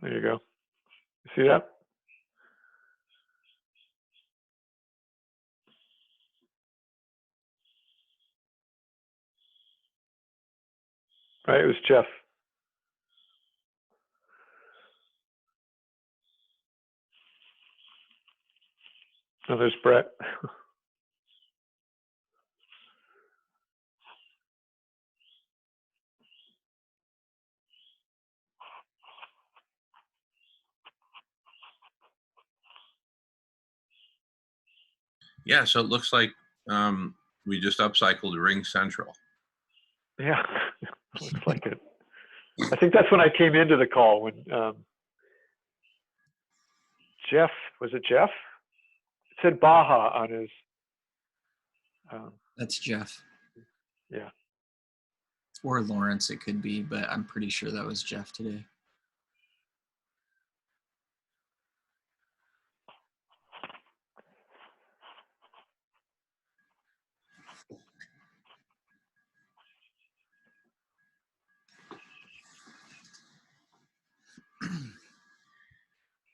There you go. See that? Right, it was Jeff. Oh, there's Brett. Yeah, so it looks like we just upcycled Ring Central. Yeah, looks like it. I think that's when I came into the call when Jeff, was it Jeff? It said Baja on his. That's Jeff. Yeah. Or Lawrence, it could be, but I'm pretty sure that was Jeff today.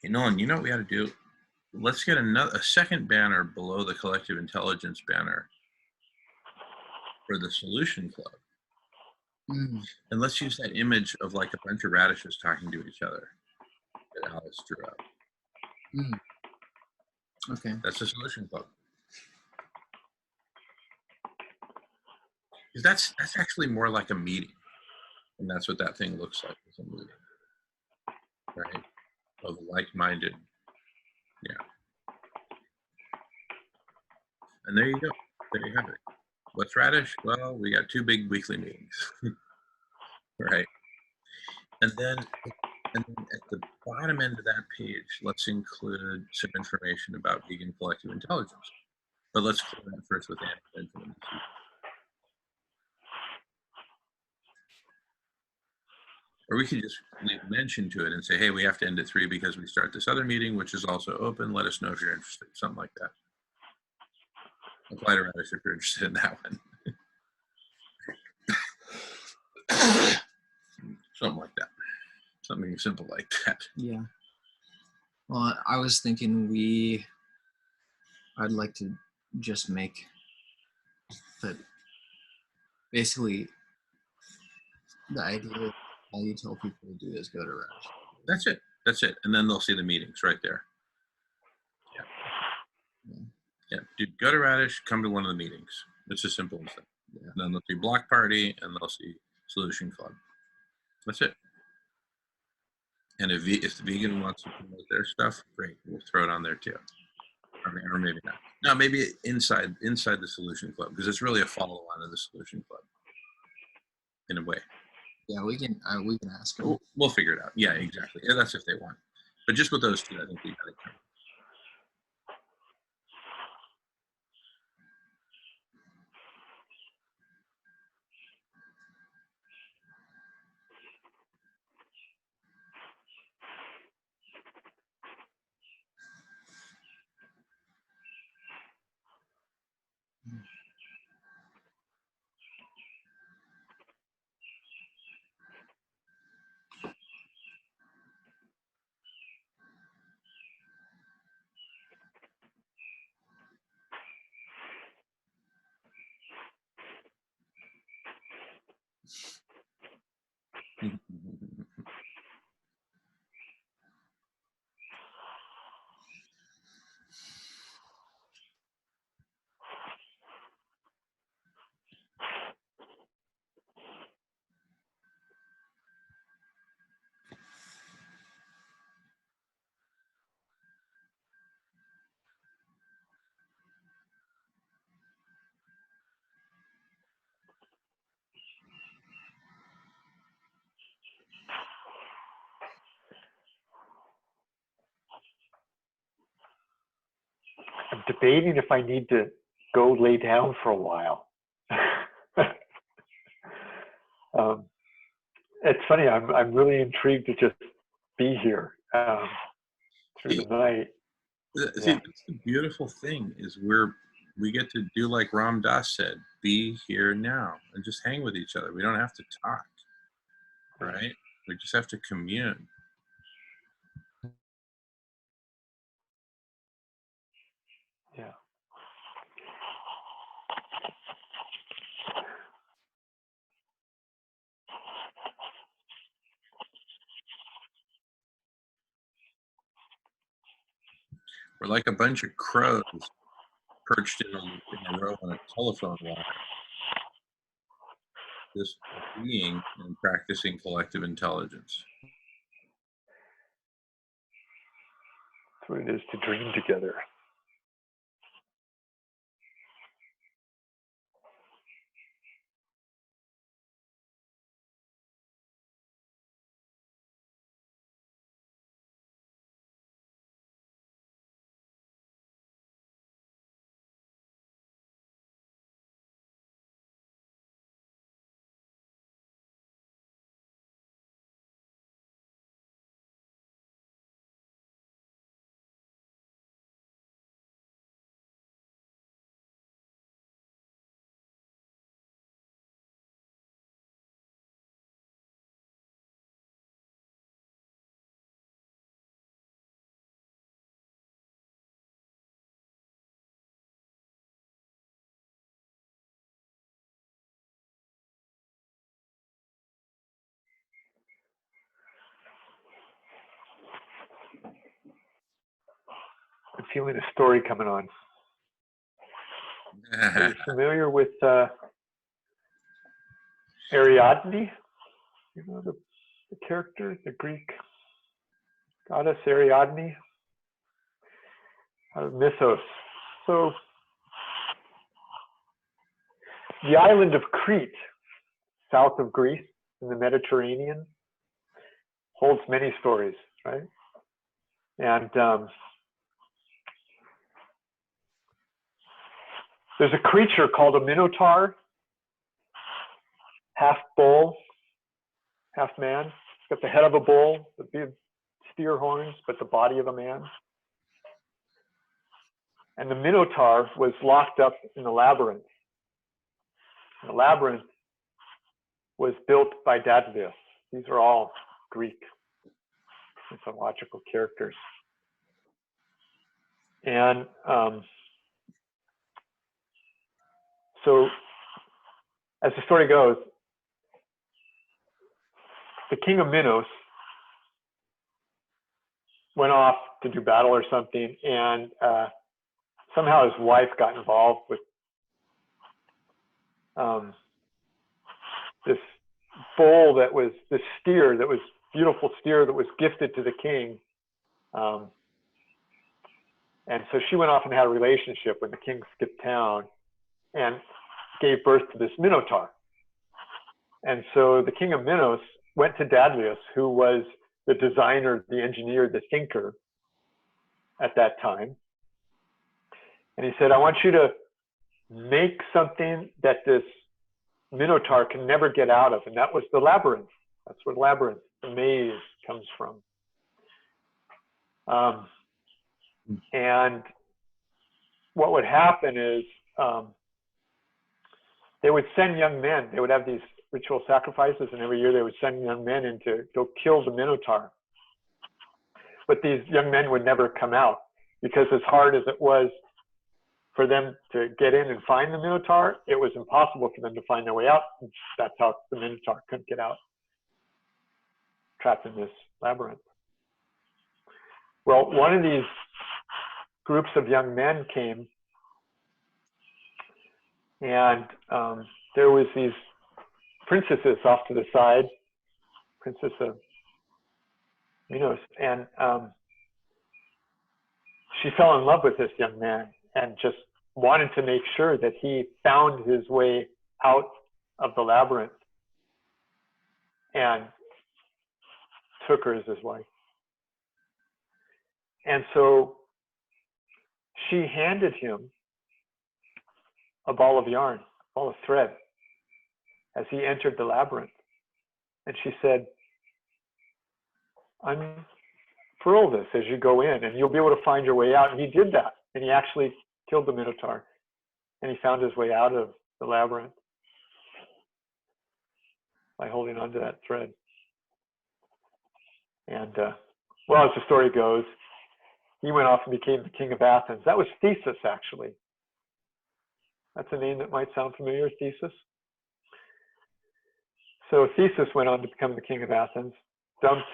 Hey, Nolan, you know what we got to do? Let's get a second banner below the Collective Intelligence banner for the Solution Club. And let's use that image of like a bunch of radishes talking to each other that Alice drew up. Okay. That's the Solution Club. Because that's actually more like a meeting. And that's what that thing looks like, as a meeting. Right? Of like-minded. Yeah. And there you go. There you have it. What's Radish? Well, we got 2 big weekly meetings. Right. And then at the bottom end of that page, let's include some information about vegan collective intelligence. But let's clear that first with Anna. Or we could just leave mention to it and say, hey, we have to end at 3 because we start this other meeting, which is also open. Let us know if you're interested. Something like that. Apply to Radish if you're interested in that one. Something like that. Something simple like that. Yeah. Well, I was thinking I'd like to just make that basically the idea of all you tell people to do is go to Radish. That's it. That's it. And then they'll see the meetings right there. Yeah. Dude, go to Radish, come to one of the meetings. It's as simple as that. Yeah. And then they'll see Block Party and they'll see Solution Club. That's it. And if the vegan wants to promote their stuff, great. We'll throw it on there too. Or maybe not. No, maybe inside the Solution Club, because it's really a follow-on of the Solution Club in a way. Yeah, we can ask them. We'll figure it out. Yeah, exactly. Yeah, that's if they want. But just with those 2, I think we got it covered. I'm debating if I need to go lay down for a while. It's funny. I'm really intrigued to just be here through the night. See, that's the beautiful thing is we get to do like Ram Dass said, be here now and just hang with each other. We don't have to talk, right? We just have to commune. We're like a bunch of crows perched in a row on a telephone wire, just being and practicing collective intelligence. That's what it is to dream together. I'm feeling a story coming on. Are you familiar with Ariadne? You know the character, the Greek goddess Ariadne out of Mythos. So the island of Crete, south of Greece in the Mediterranean, holds many stories, right? And there's a creature called a minotaur, half bull, half man. It's got the head of a bull, the big steer horns, but the body of a man. And the minotaur was locked up in the labyrinth. And the labyrinth was built by Daedalus. These are all Greek mythological characters. And so, as the story goes, the king of Minos went off to do battle or something, and somehow his wife got involved with this bull that was, this steer that was, beautiful steer that was gifted to the king. And so she went off and had a relationship when the king skipped town and gave birth to this minotaur. And so the king of Minos went to Daedalus, who was the designer, the engineer, the thinker at that time. And he said, I want you to make something that this minotaur can never get out of. And that was the labyrinth. That's where labyrinth, the maze, comes from. And what would happen is they would send young men. They would have these ritual sacrifices, and every year they would send young men in to go kill the minotaur. But these young men would never come out, because as hard as it was for them to get in and find the minotaur, it was impossible for them to find their way out. That's how the minotaur couldn't get out, trapped in this labyrinth. Well, one of these groups of young men came, and there was these princesses off to the side, Princess of Minos, and she fell in love with this young man and just wanted to make sure that he found his way out of the labyrinth, and took her as his wife. And so she handed him a ball of yarn, a ball of thread, as he entered the labyrinth. And she said, unfurl this as you go in, and you'll be able to find your way out. And he did that. And he actually killed the minotaur. And he found his way out of the labyrinth by holding onto that thread. And well, as the story goes, he went off and became the king of Athens. That was Theseus, actually. That's a name that might sound familiar, Theseus. So Theseus went on to become the king of Athens, dumped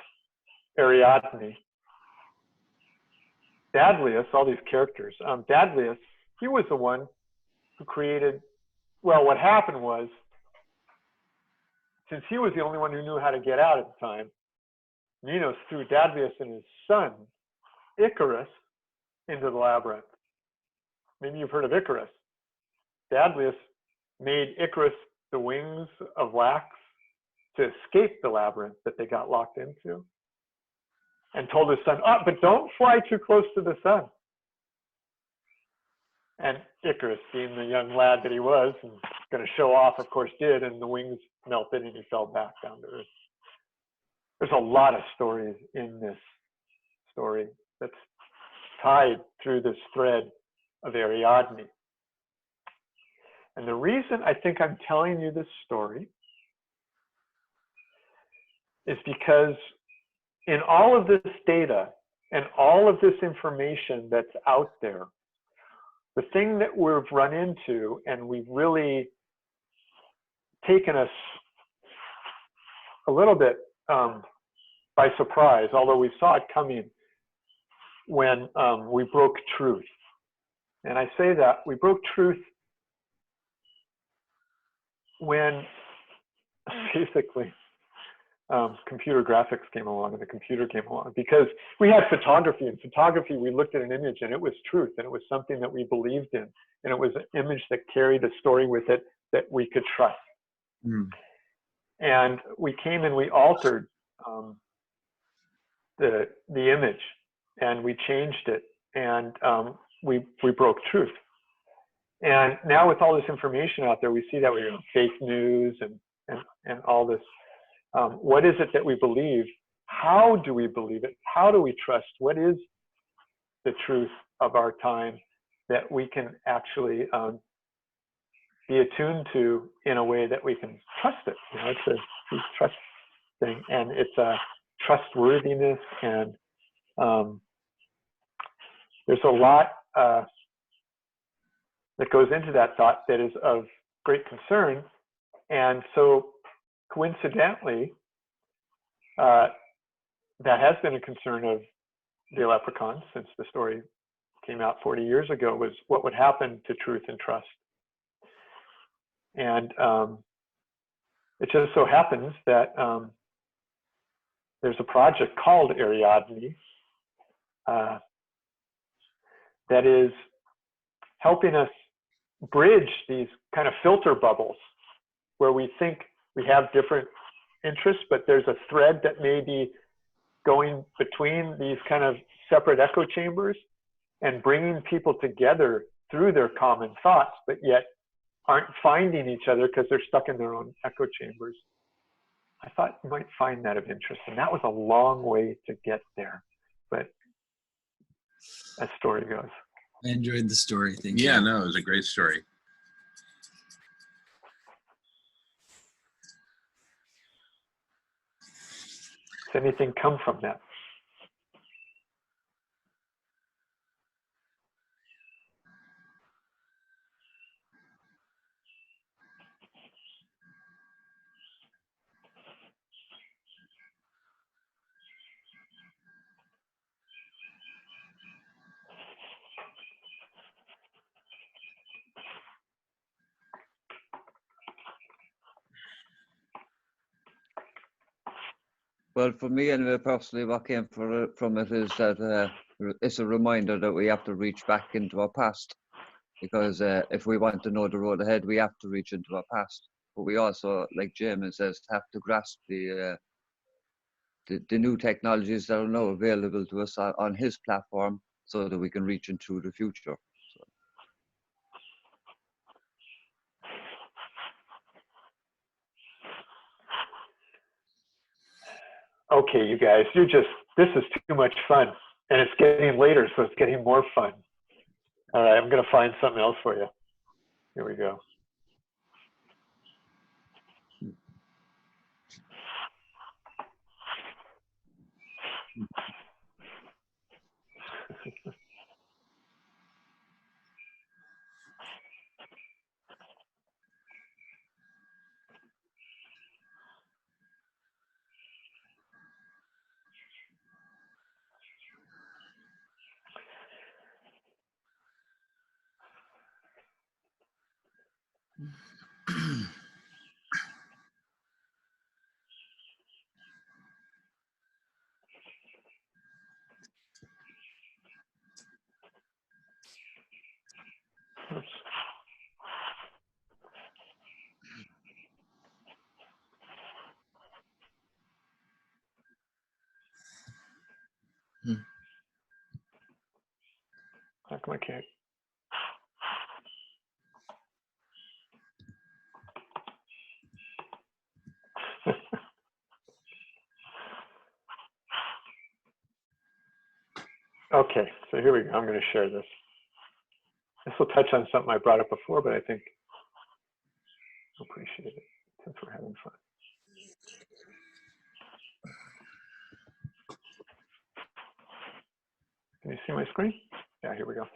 Ariadne, Dadlius, all these characters. Dadlius, he was the one who created, well, what happened was, since he was the only one who knew how to get out at the time, Minos threw Dadlius and his son, Icarus, into the labyrinth. Maybe you've heard of Icarus. Dadlius made Icarus the wings of wax to escape the labyrinth that they got locked into, and told his son, oh, but don't fly too close to the sun. And Icarus, being the young lad that he was, and going to show off, of course, did, and the wings melted and he fell back down to earth. There's a lot of stories in this story that's tied through this thread of Ariadne. And the reason I think I'm telling you this story is because in all of this data and all of this information that's out there, the thing that we've run into and we've really taken us a little bit by surprise, although we saw it coming when we broke truth. And I say that we broke truth when basically computer graphics came along and the computer came along, because we had photography. In photography, we looked at an image and it was truth, and it was something that we believed in, and it was an image that carried a story with it that we could trust. And we came and we altered the image, and we changed it, and we broke truth. And now with all this information out there, we see that we're fake news and all this. What is it that we believe? How do we believe it? How do we trust? What is the truth of our time that we can actually be attuned to in a way that we can trust it? You know, it's a trust thing, and it's a trustworthiness, and there's a lot that goes into that thought that is of great concern. And so coincidentally, that has been a concern of the Leprechauns since the story came out 40 years ago, was what would happen to truth and trust. And it just so happens that there's a project called Ariadne that is helping us bridge these kind of filter bubbles where we think we have different interests, but there's a thread that may be going between these kind of separate echo chambers and bringing people together through their common thoughts, but yet aren't finding each other because they're stuck in their own echo chambers. I thought you might find that of interest, and that was a long way to get there, but as story goes. I enjoyed the story. Thank you. Yeah, no, it was a great story. Does anything come from that? Well, for me anyway, personally, what came from it is that it's a reminder that we have to reach back into our past, because if we want to know the road ahead, we have to reach into our past. But we also, like James says, have to grasp the new technologies that are now available to us on his platform, so that we can reach into the future. So. Okay, you guys, this is too much fun, and it's getting later, so it's getting more fun. All right, I'm going to find something else for you. Here we go. Oops. How come I can't? Okay, so here we go. I'm going to share this. This will touch on something I brought up before, but I think I'll appreciate it since we're having fun. Can you see my screen? Yeah, here we go.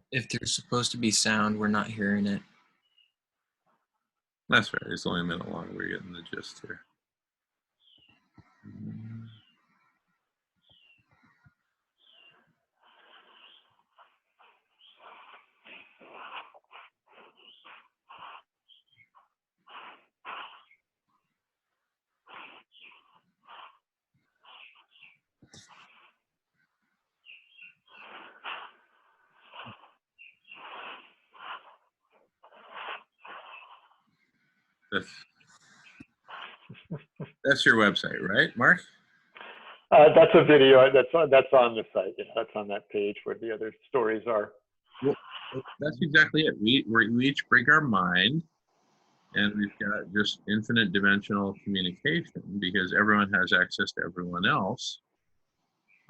If there's supposed to be sound, we're not hearing it. That's right. It's only a minute long. We're getting the gist here. That's your website, right, Mark? That's a video. That's on the site. Yeah, that's on that page where the other stories are. Well, that's exactly it. We each bring our mind, and we've got just infinite dimensional communication because everyone has access to everyone else.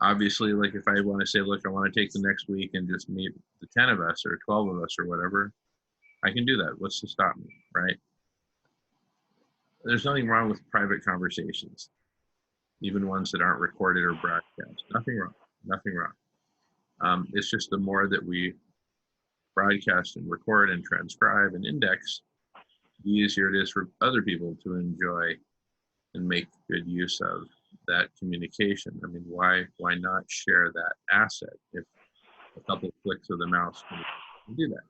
Obviously, like if I want to say, look, I want to take the next week and just meet the 10 of us or 12 of us or whatever, I can do that. What's to stop me, right? There's nothing wrong with private conversations, even ones that aren't recorded or broadcast. Nothing wrong. Nothing wrong. It's just the more that we broadcast and record and transcribe and index, the easier it is for other people to enjoy and make good use of that communication. I mean, why not share that asset if a couple of clicks of the mouse can do that,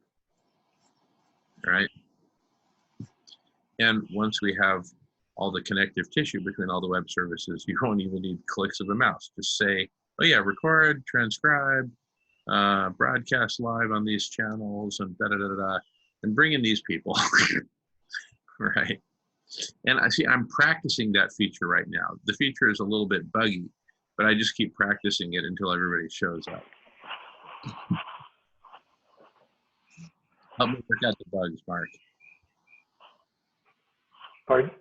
right? And once we have all the connective tissue between all the web services, you don't even need clicks of the mouse. Just say, oh yeah, record, transcribe, broadcast live on these channels, and da-da-da-da, and bring in these people, right? And I see I'm practicing that feature right now. The feature is a little bit buggy, but I just keep practicing it until everybody shows up. Help me work out the bugs, Mark. Pardon?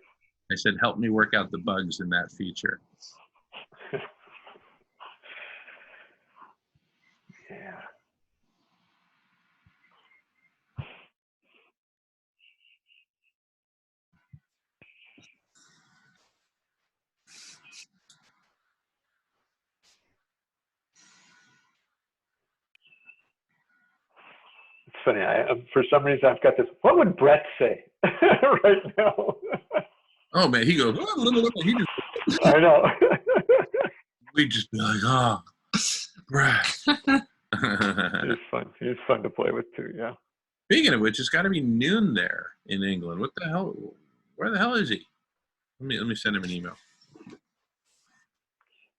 I said, help me work out the bugs in that feature. Yeah. It's funny. For some reason, I've got this. What would Brett say right now? Oh man, he goes. He just, I know. we just be like, oh, Brad. He's fun. He's fun to play with too. Yeah. Speaking of which, it's got to be noon there in England. What the hell? Where the hell is he? Let me send him an email.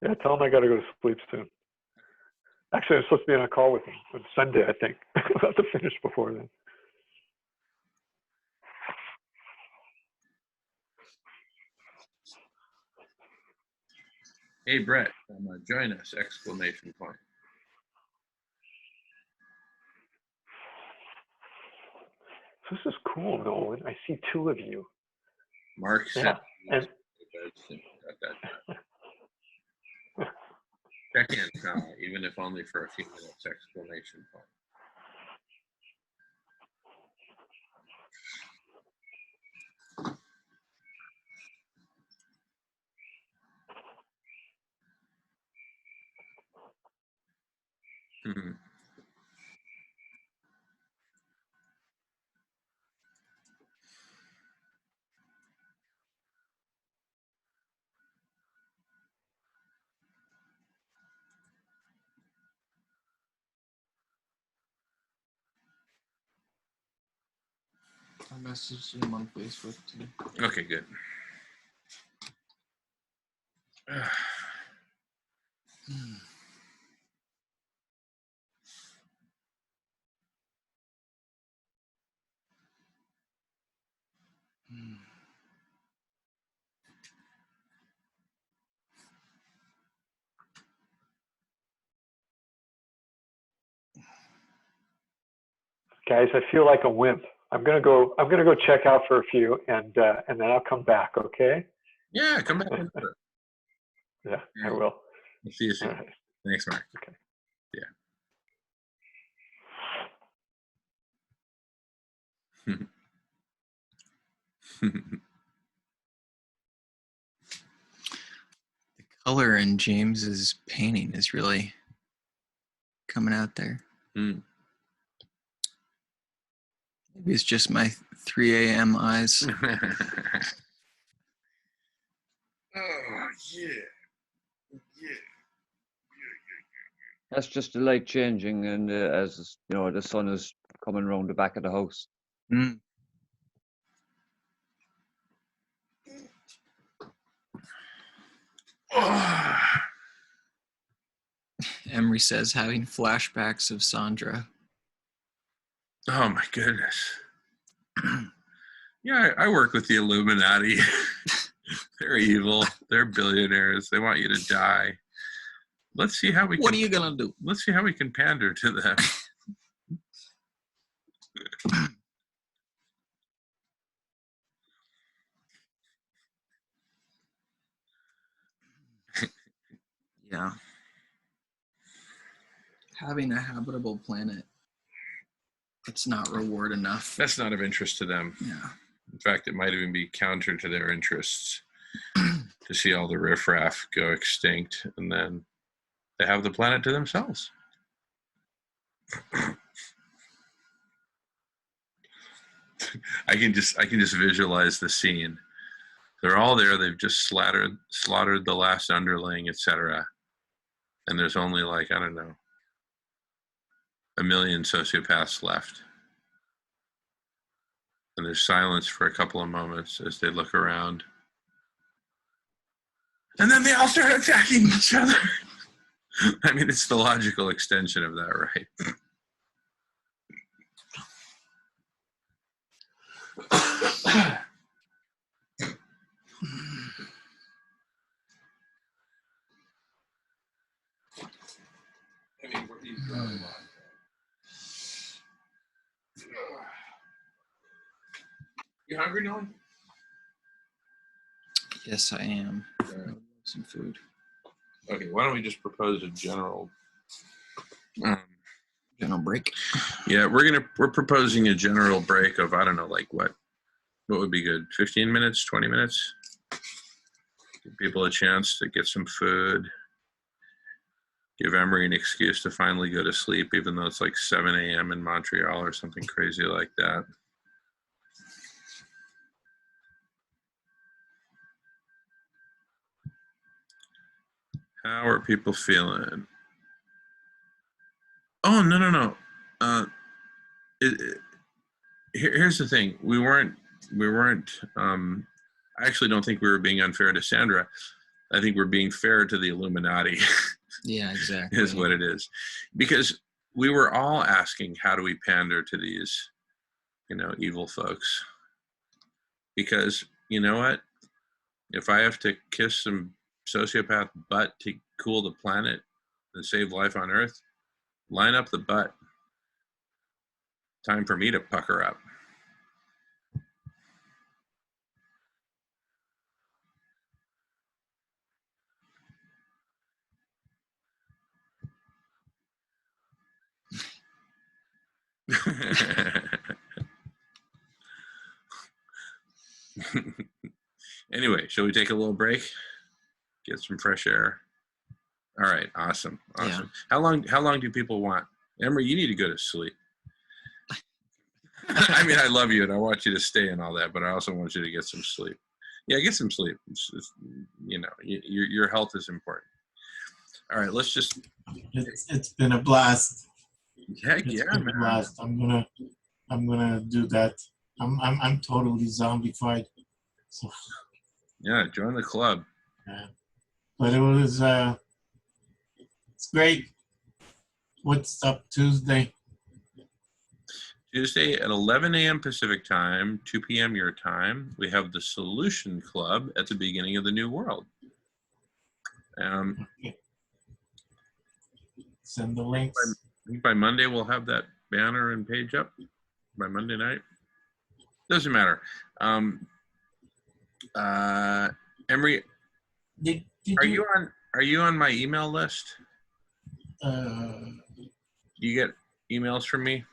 Yeah. Tell him I got to go to sleep soon. Actually, I'm supposed to be on a call with him on Sunday. I think I'll have to finish before then. Hey Brett, join us! Exclamation point. This is cool, Nolan. I see two of you. Mark Yeah. And check in, even if only for a few minutes! Exclamation point. I messaged him on Facebook too. Okay, good. Guys, I feel like a wimp. I'm gonna go check out for a few, and then I'll come back. Okay? Yeah, come back. Yeah, I will. I'll see you soon. All right. Thanks, Mark. Okay. Yeah. The color in James's painting is really coming out there. Mm. Maybe it's just my 3 a.m. eyes. Oh, yeah. That's just the light changing, and as you know, the sun is coming around the back of the house. Mm. Emery says having flashbacks of Sandra. Oh my goodness. Yeah, I work with the Illuminati. They're evil. They're billionaires. They want you to die. Let's see how we What can, are you gonna do? let's see how we can pander to them. Yeah. Having a habitable planet, it's not reward enough. That's not of interest to them. Yeah. In fact, it might even be counter to their interests to see all the riffraff go extinct, and then they have the planet to themselves. I can just visualize the scene. They're all there. They've just slaughtered the last underling, etc. And there's only like, I don't know, 1 million sociopaths left. And there's silence for a couple of moments as they look around. And then they all start attacking each other. I mean, it's the logical extension of that, right? I mean, what are you driving on? You hungry, Nolan? Yes, I am. Some food. Okay, why don't we just propose a general? General break. Yeah, we're proposing a general break of, I don't know, like what would be good? 15 minutes, 20 minutes? Give people a chance to get some food. Give Emery an excuse to finally go to sleep, even though it's like 7 a.m. in Montreal or something crazy like that. How are people feeling? Oh, no. Here's the thing. We weren't, I actually don't think we were being unfair to Sandra. I think we're being fair to the Illuminati. Yeah, exactly. Is what it is. Because we were all asking, how do we pander to these, evil folks? Because, you know what? If I have to kiss some sociopath butt to cool the planet and save life on Earth, line up the butt. Time for me to pucker up. Anyway, shall we take a little break? Get some fresh air. All right, awesome. Yeah. How long do people want? Emery, you need to go to sleep. I mean, I love you and I want you to stay and all that, but I also want you to get some sleep. Yeah, get some sleep. It's, your health is important. All right, let's just. It's been a blast. Heck It's yeah, been man. a blast. I'm gonna do that. I'm totally zombified. So, Yeah, join the club. but it was it's great. What's up Tuesday? Tuesday at 11 a.m. Pacific time, 2 p.m. your time, we have the Solution Club at the beginning of the new world. Okay. Send the links. I think by Monday we'll have that banner and page up. By Monday night, doesn't matter. Emery, Did are you on my email list? You get emails from me?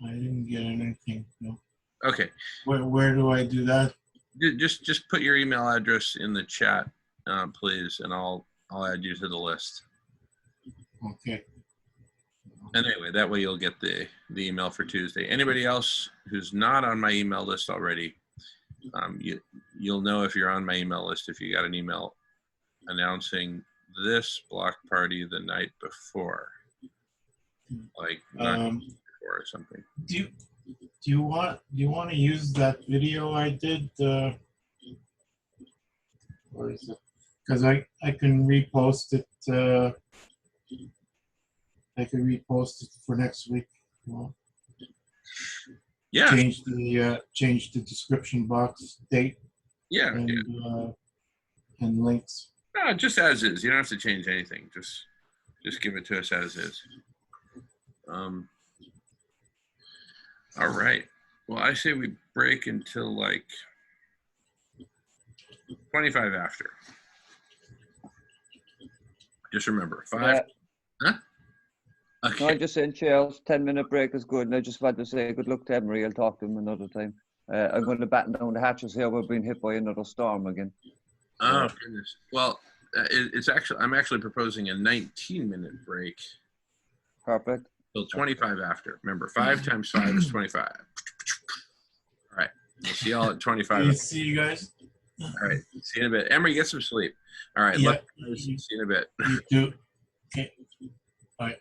I didn't get anything. No. Okay. Where do I do that? Just put your email address in the chat, please, and I'll add you to the list. Okay. And anyway, that way you'll get the email for Tuesday. Anybody else who's not on my email list already, you'll know if you're on my email list if you got an email announcing this block party the night before, like not before or something. Do you want to use that video I did? Or is it? Because I can repost it. I can repost it for next week. Well, Yeah. Change the description box date. Yeah. And links. No, just as is. You don't have to change anything. Just give it to us as is. All right. Well, I say we break until like 25 after. Just remember, 5. Huh? Okay. No, I'm just saying, Charles, 10-minute break is good. And I just want to say good luck to Emery. I'll talk to him another time. I'm going to batten down the hatches here. We're being hit by another storm again. Oh, goodness. Well, I'm actually proposing a 19-minute break. Perfect. Till 25 after. Remember, 5 times 5 is 25. All right. We'll see y'all at 25. See you guys. All right. See you in a bit. Emery, get some sleep. All right. Yeah. See you in a bit. You too. Okay. Bye.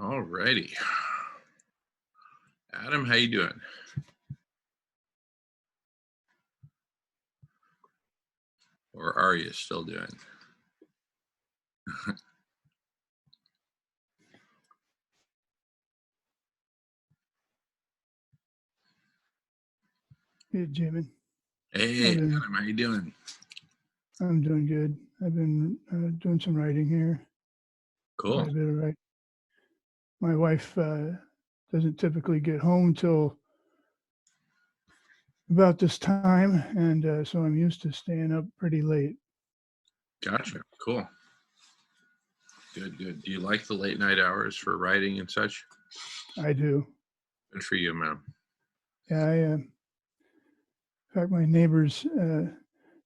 All righty. Adam, how you doing? Or are you still doing? Hey, Jimmy. Hey, Adam. Adam, how you doing? I'm doing good. I've been doing some writing here. Cool. Quite a bit of writing. My wife doesn't typically get home till about this time, and so I'm used to staying up pretty late. Gotcha. Cool. Good, good. Do you like the late night hours for writing and such? I do. Good for you, man. Yeah, in fact, my neighbors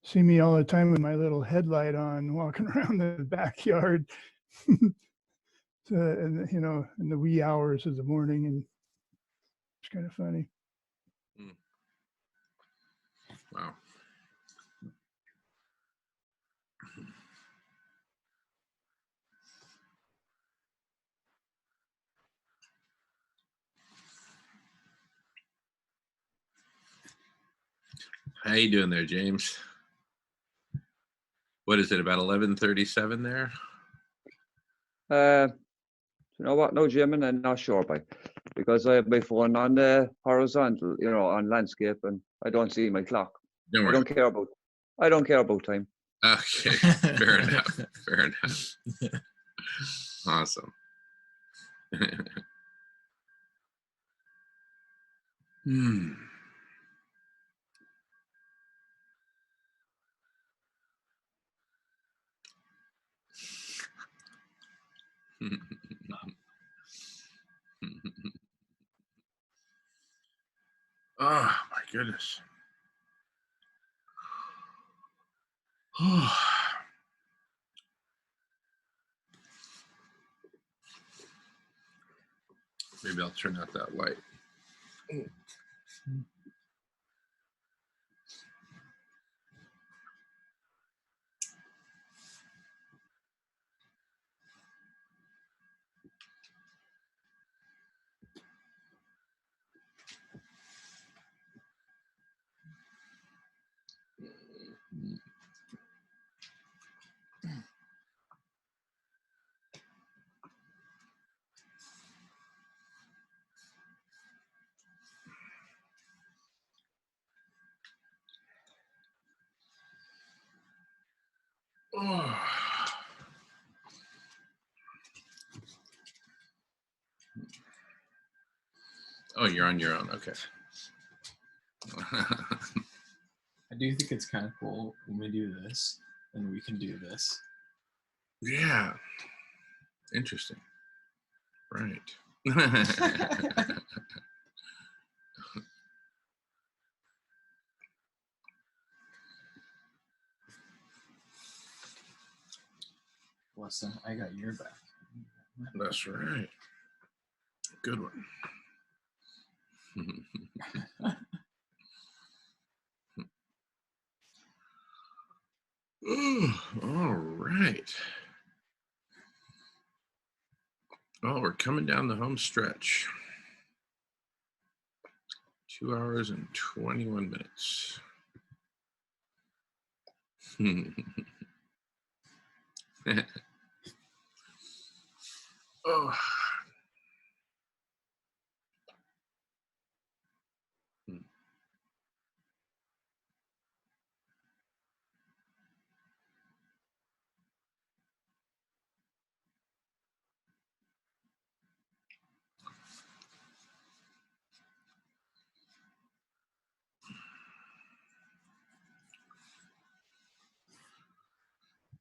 see me all the time with my little headlight on, walking around the backyard. And in the wee hours of the morning, and it's kind of funny. Wow. How you doing there, James? What is it, about 11:37 there? You know what? No, Jim, and I'm not sure by, because I have my phone on the horizontal, on landscape, and I don't see my clock. Don't I worry. I don't care about time. Okay, fair enough. Fair enough. Awesome. Hmm. Oh my goodness. Maybe I'll turn out that light. Oh, you're on your own. Okay. I do think it's kind of cool when we do this, and we can do this. Yeah. Interesting. Right. Listen, I got your back. That's right. Good one. All right. Oh, we're coming down the home stretch. 2 hours and 21 minutes. Oh.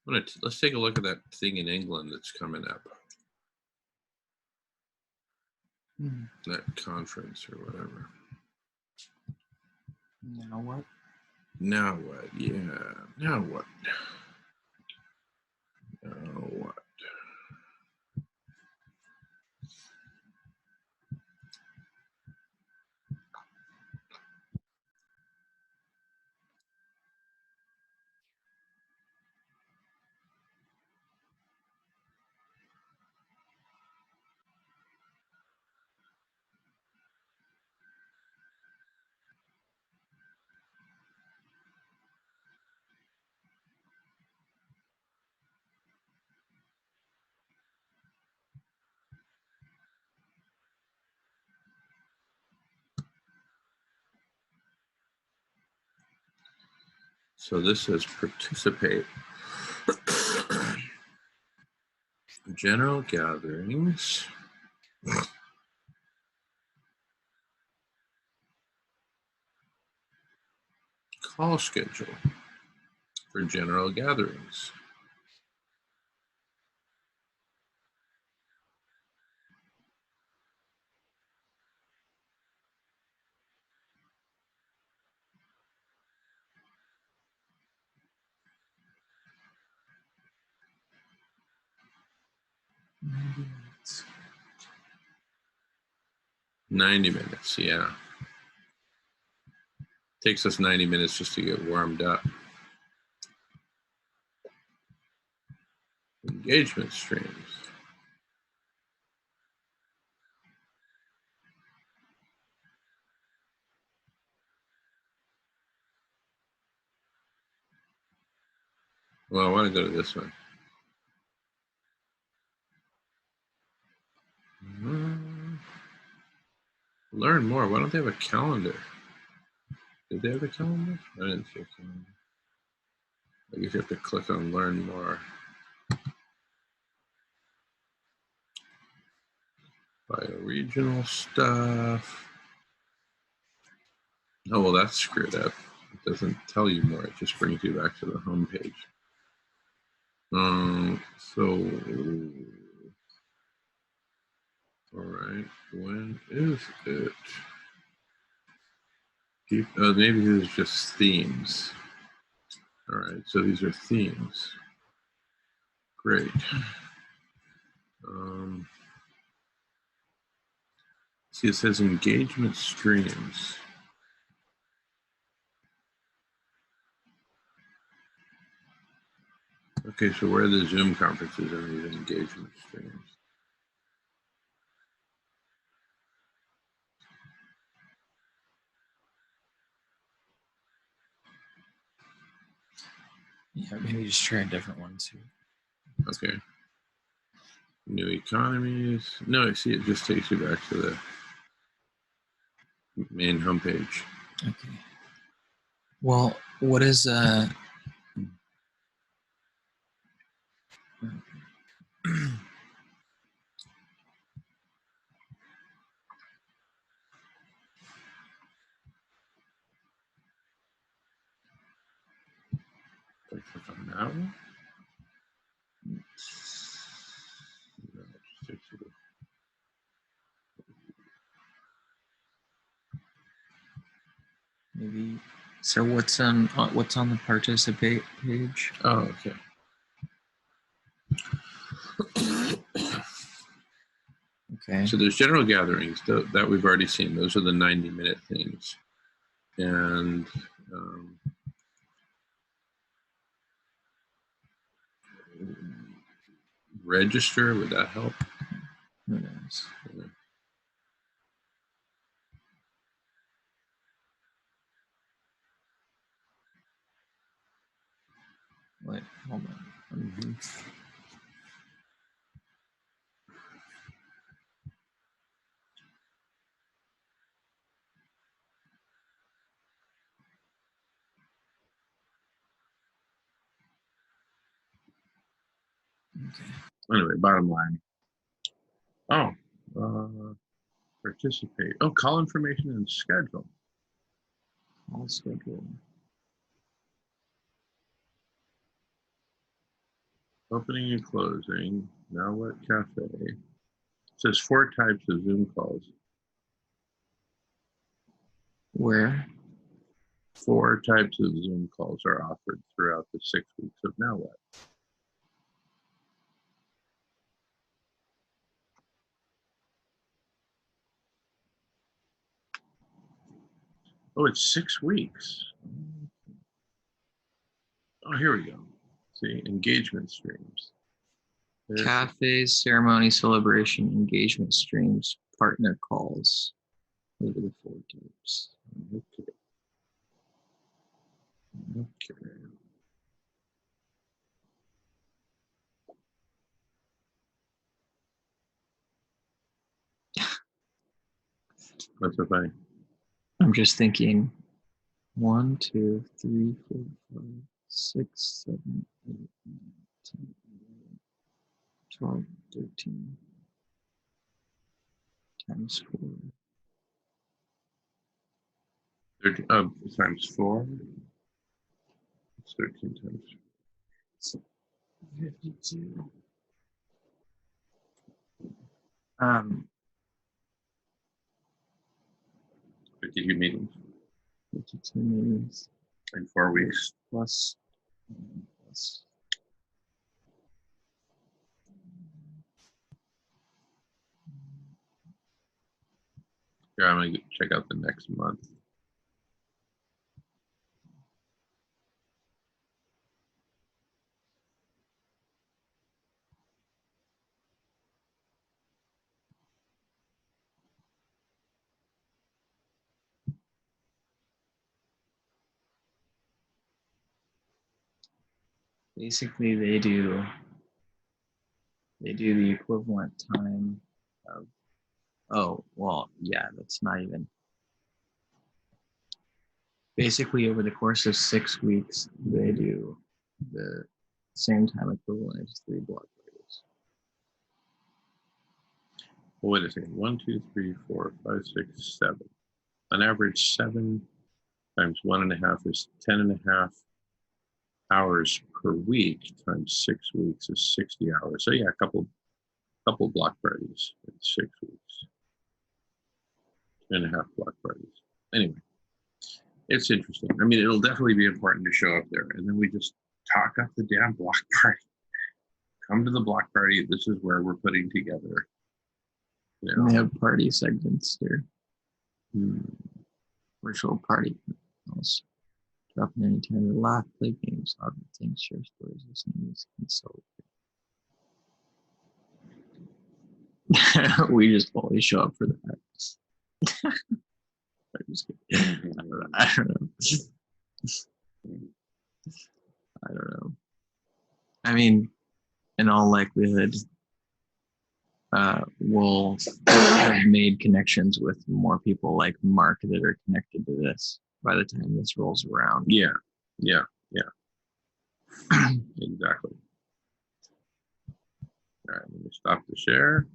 Let's take a look at that thing in England that's coming up. That conference or whatever. Now what? Now what? Yeah. Now what? Now what? So this says participate. General gatherings. Call schedule for general gatherings. Minutes. 90 minutes, yeah. Takes us 90 minutes just to get warmed up. Engagement streams. Well, I want to go to this one. Learn more. Why don't they have a calendar? Did they have a calendar? I didn't see a calendar. I guess you have to click on learn more. Bioregional stuff. Oh, well, that's screwed up. It doesn't tell you more. It just brings you back to the home page. So, all right. When is it? Maybe this is just themes. All right. So these are themes. Great. See, it says engagement streams. Okay, so where are the Zoom conferences and these engagement streams? Yeah, maybe just try a different one too. Okay. New economies. No, I see it just takes you back to the main homepage. Okay. Well, what is Do I click on that one? No, it just takes you to maybe? So what's on the participate page? oh, okay. Okay. So there's general gatherings that we've already seen. Those are the 90-minute things. And register, would that help? Who knows? Yeah. Wait, hold on. Okay. Anyway, bottom line. Oh, participate. Oh, call information and schedule. All schedule. Opening and closing. Now what cafe? It says 4 types of Zoom calls. Where? 4 types of Zoom calls are offered throughout the 6 weeks of Now What. Oh, it's 6 weeks. Oh, here we go. See, engagement streams. There's Cafes, ceremony, celebration, engagement streams, partner calls. Those are the 4 types. okay. Okay. What's so funny? I'm just thinking, 1, 2, 3, 4, 5, 6, 7, 8, 9, 10, 11, 12, 13 times 4. 13, times 4. It's 13 times. 52. 52 meetings 52 meetings in 4 weeks. plus. Yeah, I'm gonna check out the next month. Basically, they do the equivalent time of, oh, well, yeah, that's not even. Basically, over the course of 6 weeks, they do the same time equivalent as 3 block parties. Well, wait a second. 1, 2, 3, 4, 5, 6, 7. On average, 7 times 1.5 is 10.5 hours per week times 6 weeks is 60 hours. So yeah, a couple block parties in 6 weeks. 2.5 block parties. Anyway, it's interesting. I mean, it'll definitely be important to show up there, and then we just talk up the damn block party. Come to the block party. This is where we're putting together. You And they know, have party segments there. Virtual party. Also, drop in anytime to laugh, play games, other things, share stories, listen to music, and so. We just always show up for that. I'm just kidding. I don't know. I don't know. I mean, in all likelihood, we'll have made connections with more people like Mark that are connected to this by the time this rolls around. yeah. Exactly. All right, let me stop the share.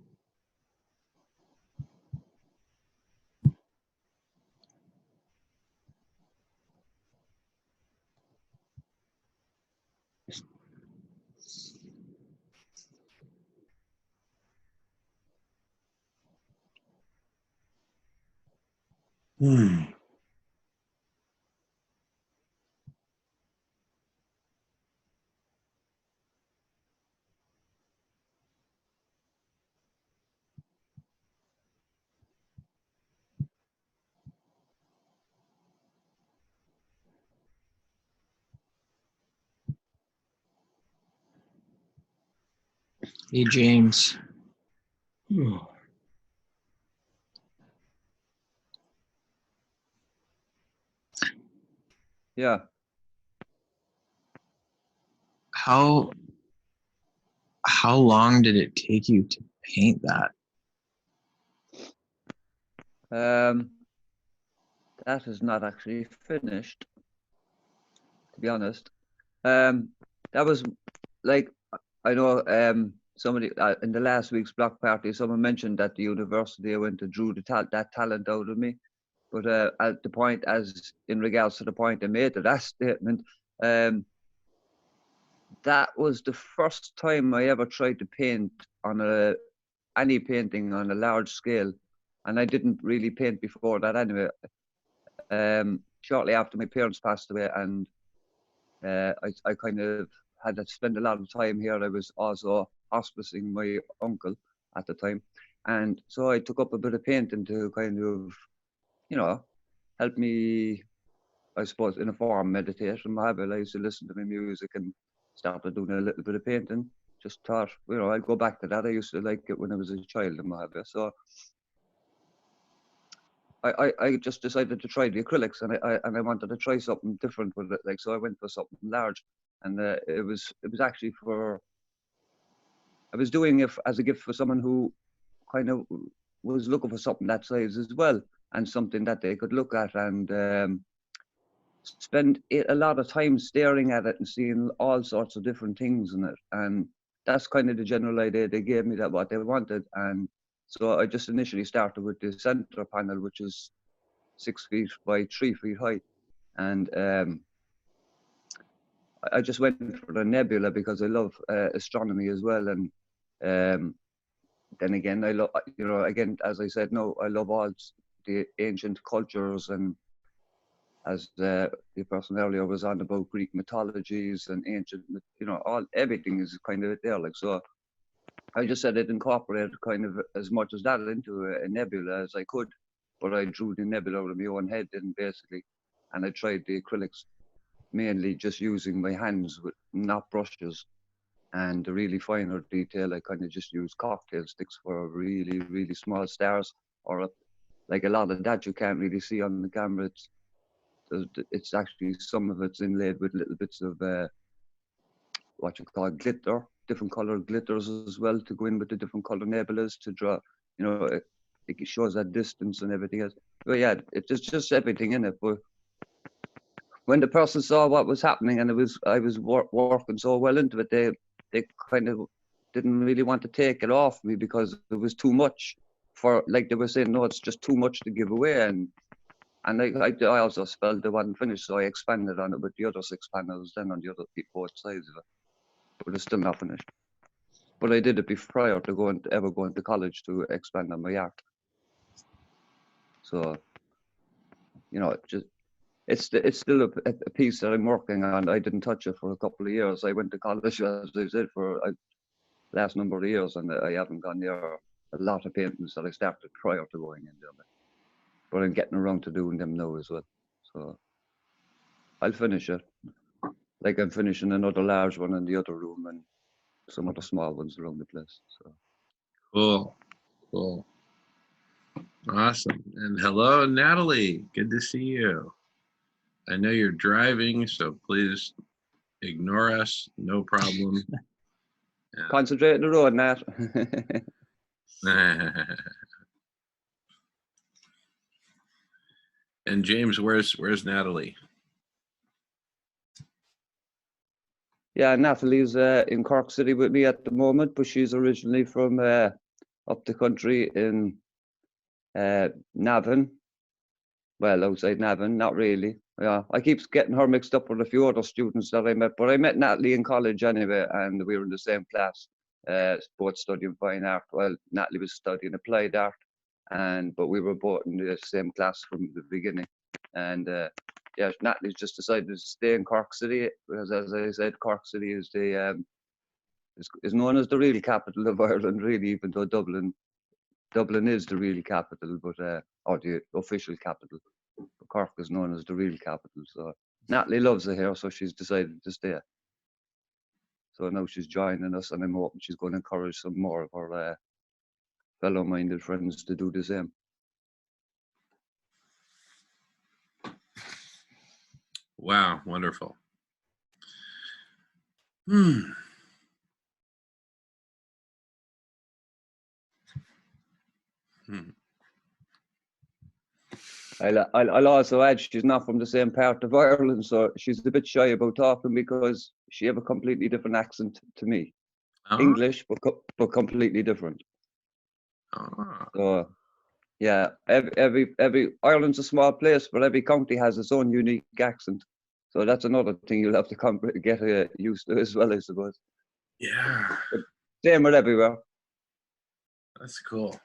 Hey, James. Yeah. How long did it take you to paint that? That is not actually finished, to be honest. That was like, I know somebody in the last week's block party, someone mentioned that the university I went to drew that talent out of me. But at the point, as in regards to the point I made to that statement, that was the first time I ever tried to paint on any painting on a large scale, and I didn't really paint before that anyway. Shortly after my parents passed away, and I kind of had to spend a lot of time here. I was also hospicing my uncle at the time, and so I took up a bit of painting to kind of, help me, I suppose, in a form, meditate and what have you. I used to listen to my music and started doing a little bit of painting. Just thought, I'd go back to that. I used to like it when I was a child and what have you. So I just decided to try the acrylics, and I wanted to try something different with it. Like, so I went for something large, and it was actually I was doing it as a gift for someone who kind of was looking for something that size as well, and something that they could look at and spend a lot of time staring at it and seeing all sorts of different things in it. And that's kind of the general idea they gave me, that what they wanted. And so I just initially started with the center panel, which is 6 feet by 3 feet high. And I just went for the nebula because I love astronomy as well. And then again, I love, you know, again, as I said, no, I love all the ancient cultures, and as the person earlier was on about Greek mythologies and ancient, you know, everything is kind of there. Like, so I just said I'd incorporate kind of as much as that into a nebula as I could, but I drew the nebula out of my own head, and basically, and I tried the acrylics mainly just using my hands, with not brushes. And the really finer detail, I kind of just use cocktail sticks for really, really small stars, or like a lot of that you can't really see on the camera. It's actually, some of it's inlaid with little bits of what you call glitter, different colored glitters as well, to go in with the different color nebulas to draw, you know, it shows that distance and everything else. But yeah, it's just everything in it. But when the person saw what was happening, and I was working so well into it, they kind of didn't really want to take it off me because it was too much for, like they were saying, no, it's just too much to give away. And I also felt it wasn't finished, so I expanded on it with the other 6 panels then on the other both sides of it. But it's still not finished. But I did it prior to ever going to college to expand on my art. So, you know, it's still a piece that I'm working on. I didn't touch it for a couple of years. I went to college, as I said, for last number of years, and I haven't gone near a lot of paintings that I started prior to going into it. But I'm getting around to doing them now as well. So I'll finish it. Like, I'm finishing another large one in the other room, and some other small ones around the place. So Cool. Awesome. And hello, Natalie. Good to see you. I know you're driving, so please ignore us. No problem. Concentrate on the road, Nat. And James, where's Natalie? Yeah, Natalie's in Cork City with me at the moment, but she's originally from up the country in Navan. Well, outside Navan, not really. Yeah, I keep getting her mixed up with a few other students that I met, but I met Natalie in college anyway, and we were in the same class, both studying fine art. Well, Natalie was studying applied art, but we were both in the same class from the beginning. And yeah, Natalie's just decided to stay in Cork City because, as I said, Cork City is the is known as the real capital of Ireland, really, even though Dublin is the real capital, but or the official capital. But Cork is known as the real capital. So Natalie loves it here, so she's decided to stay. So now she's joining us, and I'm hoping she's going to encourage some more of her fellow-minded friends to do the same. Wow, wonderful. I'll also add, she's not from the same part of Ireland, so she's a bit shy about talking because she have a completely different accent to me. Oh. English, but completely different. Oh. So yeah, every Ireland's a small place, but every county has its own unique accent. So that's another thing you'll have to get used to as well, I suppose. Yeah. But same with everywhere. That's cool.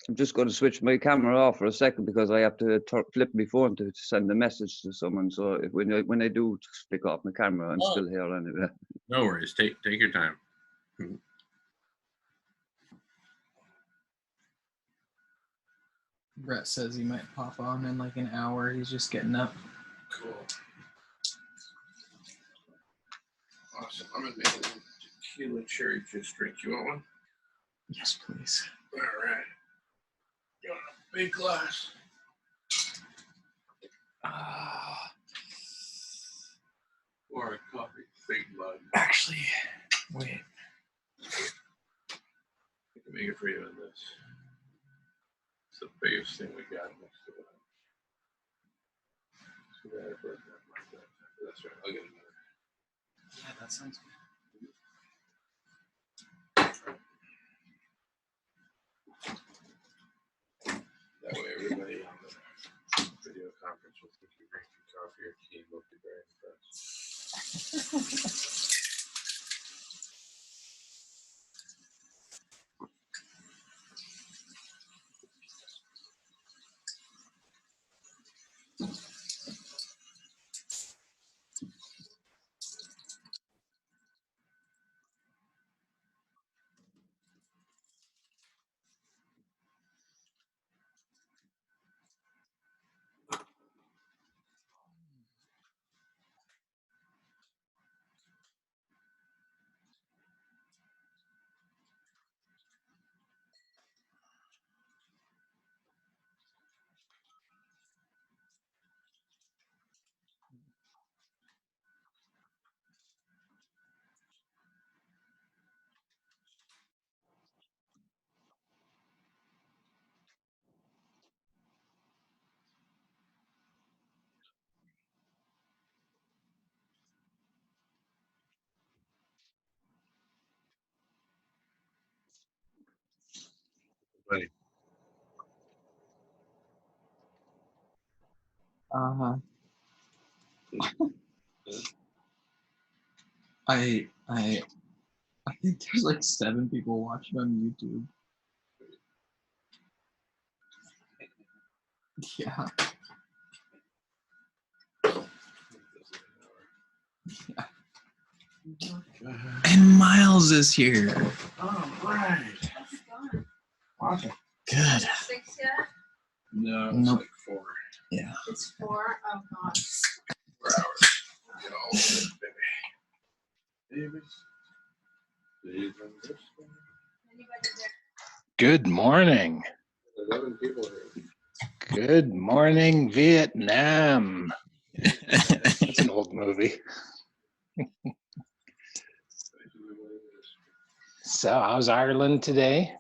I'm just going to switch my camera off for a second because I have to flip my phone to send a message to someone. So when I do flick off my camera, I'm still here anyway. No worries. Take your time. Brett says he might pop on in like an hour. He's just getting up. Cool. Awesome. I'm gonna make a tequila cherry juice drink. You want one? Yes, please. All right. You want a big glass? Or a coffee? Big mug. Actually, wait. I can make it for you in this. It's the biggest thing we got next to it. That's right. I'll get another. Yeah, that sounds good. That way everybody on the video conference will think you're drinking coffee or tea. Will be very impressed. Buddy. I think there's like 7 people watching on YouTube. Yeah. And Miles is here. All right. Awesome. Good. 6 yet? No, it's Nope. like 4. Yeah. It's 4? Oh, God. 4 hours. Get all of it, baby. Babies. Anybody there? Good morning. 11 people here. Good morning, Vietnam. That's an old movie. So, how's Ireland today?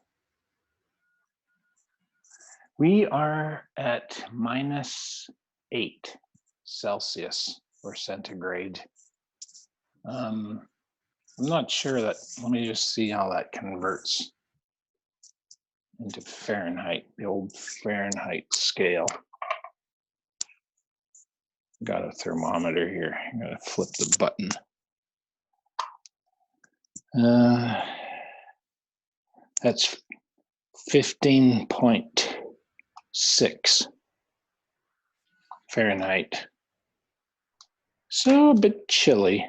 We are at -8 Celsius or centigrade. I'm not sure that, let me just see how that converts into Fahrenheit, the old Fahrenheit scale. Got a thermometer here. I'm gonna flip the button. That's 15.6 Fahrenheit. So a bit chilly.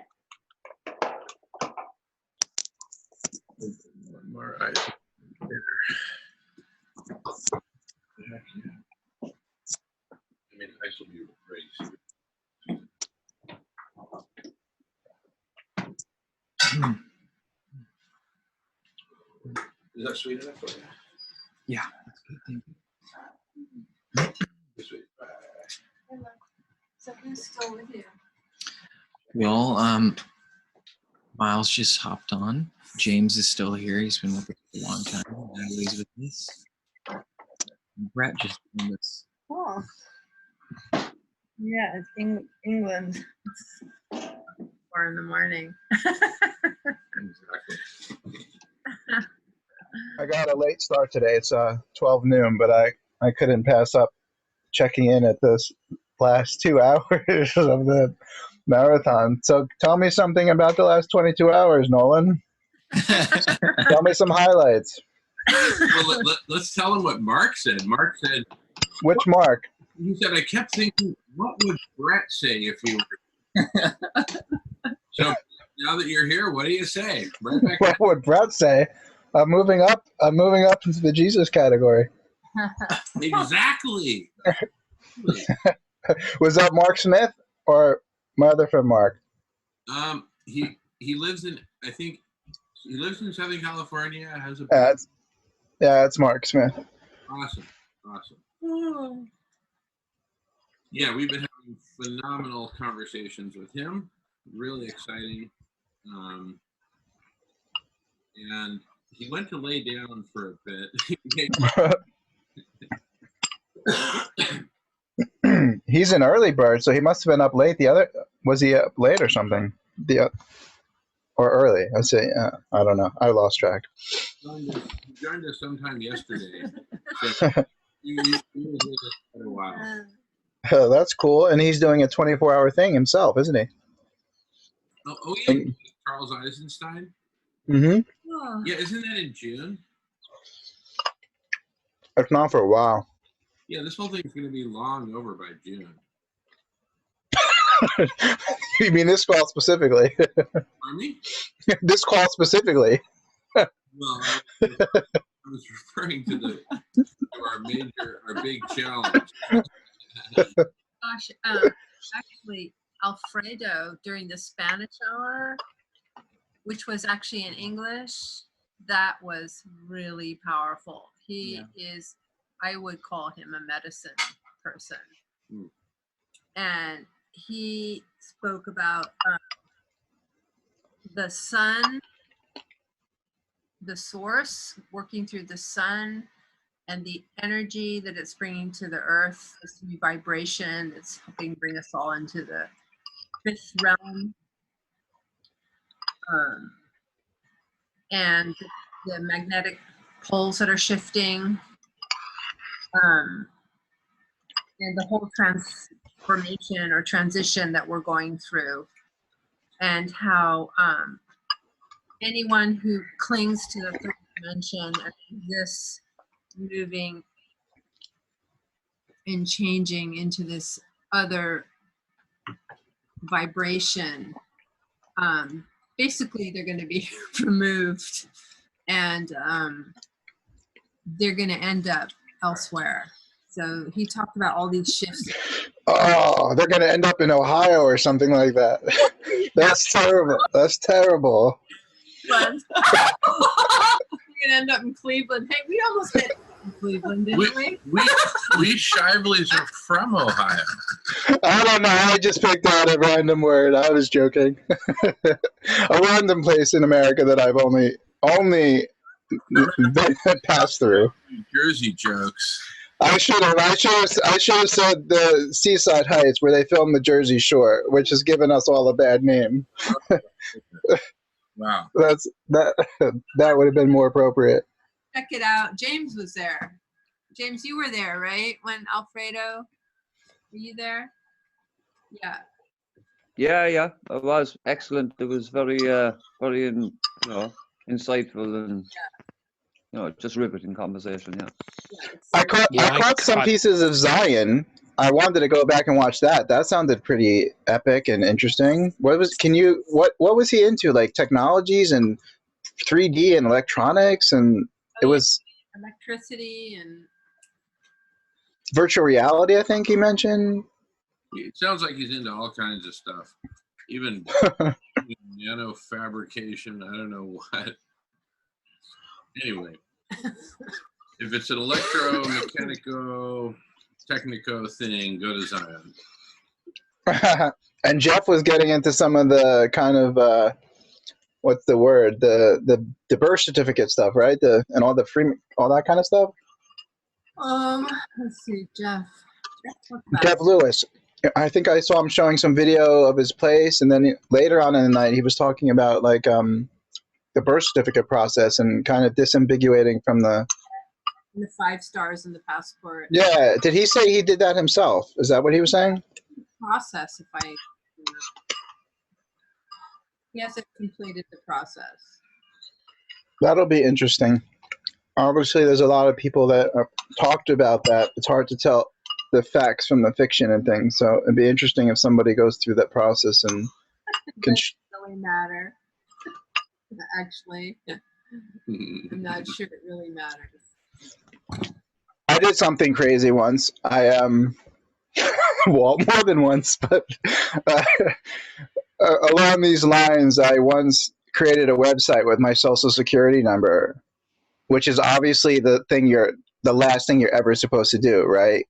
One more item. I mean, ice will be raised. Is that sweet enough for you? Yeah. That's good. Thank you. Sweet. Hello. So who's still with you? Well, Miles just hopped on. James is still here. He's been with us for a long time. Natalie's with us. Brett just joined us. Oh. Yeah, it's England. It's 4 in the morning. Exactly. I got a late start today. It's 12 noon, but I couldn't pass up checking in at this last 2 hours of the marathon. So tell me something about the last 22 hours, Nolan. Tell me some highlights. Well, let's tell him what Mark said. Mark said, Which Mark? he said, I kept thinking, what would Brett say if he were So now that you're here, what do you say? Right back What would Brett say? I'm moving up into the Jesus category. Exactly. Was that Mark Smith or my other friend Mark? He lives in, I think he lives in Southern California. Has a It's Mark Smith. awesome. Yeah, we've been having phenomenal conversations with him. Really exciting. And he went to lay down for a bit. He's an early bird, so he must have been up late. Was he up late or something? Or early? I say, I don't know. I lost track. He joined us sometime yesterday. So he was with us for a while. That's cool. And he's doing a 24-hour thing himself, isn't he? Oh yeah, Charles Eisenstein. Mm-hmm. Yeah, isn't that in June? If not for a while. Yeah, this whole thing's going to be long over by June. You mean this call specifically? Pardon me? This call specifically. Well, I was referring to our big challenge. Gosh, actually, Alfredo during the Spanish hour, which was actually in English, that was really powerful. He is, I would call him a medicine person. And he spoke about the sun, the source, working through the sun, and the energy that it's bringing to the earth, this new vibration that's helping bring us all into the fifth realm. And the magnetic poles that are shifting. And the whole transformation or transition that we're going through. And how anyone who clings to the third dimension and this moving and changing into this other vibration, basically they're going to be removed and they're going to end up elsewhere. So he talked about all these shifts. Oh, they're going to end up in Ohio or something like that. That's terrible. That's terrible. We're going to end up in Cleveland. Hey, we almost hit Cleveland, didn't we? We Shiveleys are from Ohio. I don't know. I just picked out a random word. I was joking. A random place in America that I've only passed through. New Jersey jokes. I should have said the Seaside Heights where they filmed the Jersey Shore, which has given us all a bad name. Wow. That would have been more appropriate. Check it out. James was there. James, you were there, right? When Alfredo, were you there? Yeah. Yeah, it was excellent. It was very insightful and just riveting conversation. Yeah. I caught some pieces of Zion. I wanted to go back and watch that. That sounded pretty epic and interesting. What was he into? Like technologies and 3D and electronics, and it was electricity and virtual reality, I think he mentioned. It sounds like he's into all kinds of stuff, even nano fabrication. I don't know what. Anyway, if it's an electromechanico technico thing, go to Zion. And Jeff was getting into some of the kind of what's the word? The birth certificate stuff, right? And all that kind of stuff. Let's see, Jeff Lewis. I think I saw him showing some video of his place, and then later on in the night, he was talking about like the birth certificate process and kind of disambiguating from the 5 stars in the passport. Yeah, did he say he did that himself? Is that what he was saying? Process, if I. He hasn't completed the process. That'll be interesting. Obviously, there's a lot of people that talked about that. It's hard to tell the facts from the fiction and things. So it'd be interesting if somebody goes through that process and can. Doesn't really matter. Actually, I'm not sure it really matters. I did something crazy once. Well, more than once, but uh, along these lines, I once created a website with my social security number, which is obviously the last thing you're ever supposed to do, right?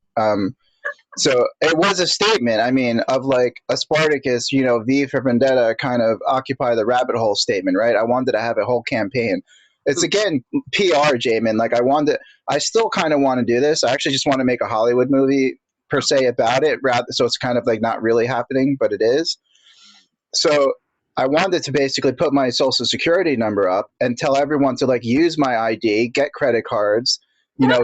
So it was a statement, I mean, of like a Spartacus, V for Vendetta kind of occupy the rabbit hole statement, right? I wanted to have a whole campaign. It's again PR, Jamin. Like I still kind of want to do this. I actually just want to make a Hollywood movie per se about it, rather. So it's kind of like not really happening, but it is. So I wanted to basically put my social security number up and tell everyone to like use my ID, get credit cards,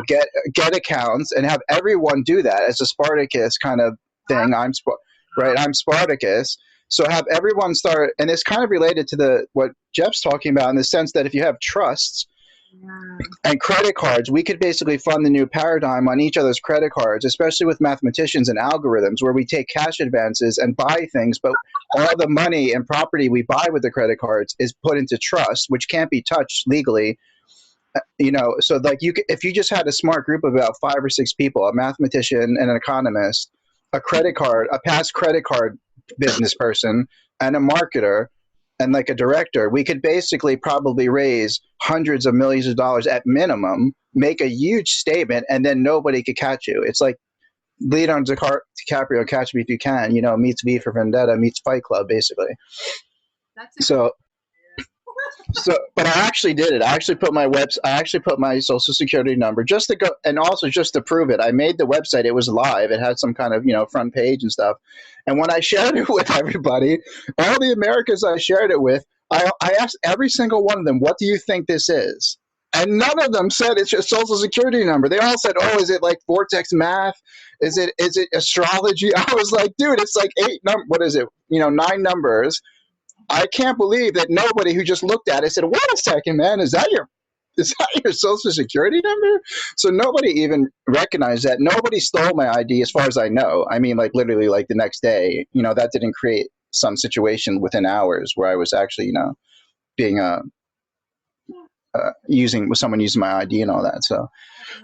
get accounts, and have everyone do that as a Spartacus kind of thing. I'm Spartacus. So have everyone start, and it's kind of related to what Jeff's talking about in the sense that if you have trusts and credit cards, we could basically fund the new paradigm on each other's credit cards, especially with mathematicians and algorithms, where we take cash advances and buy things, but all the money and property we buy with the credit cards is put into trust, which can't be touched legally. So like if you just had a smart group of about 5 or 6 people, a mathematician and an economist, a past credit card business person, and a marketer, and like a director, we could basically probably raise hundreds of millions of dollars at minimum, make a huge statement, and then nobody could catch you. It's like Leonardo DiCaprio, Catch Me If You Can, meets V for Vendetta, meets Fight Club, basically. But I actually did it. I actually put my social security number just to go, and also just to prove it. I made the website. It was live. It had some kind of, front page and stuff. And when I shared it with everybody, all the Americans I shared it with, I asked every single one of them, what do you think this is? And none of them said it's your social security number. They all said, oh, is it like Vortex Math? Is it astrology? I was like, dude, it's like 9 numbers. I can't believe that nobody who just looked at it said, wait a second, man, is that your social security number? So nobody even recognized that. Nobody stole my ID as far as I know. I mean, like literally like the next day, that didn't create some situation within hours where I was actually, being with someone using my ID and all that. So,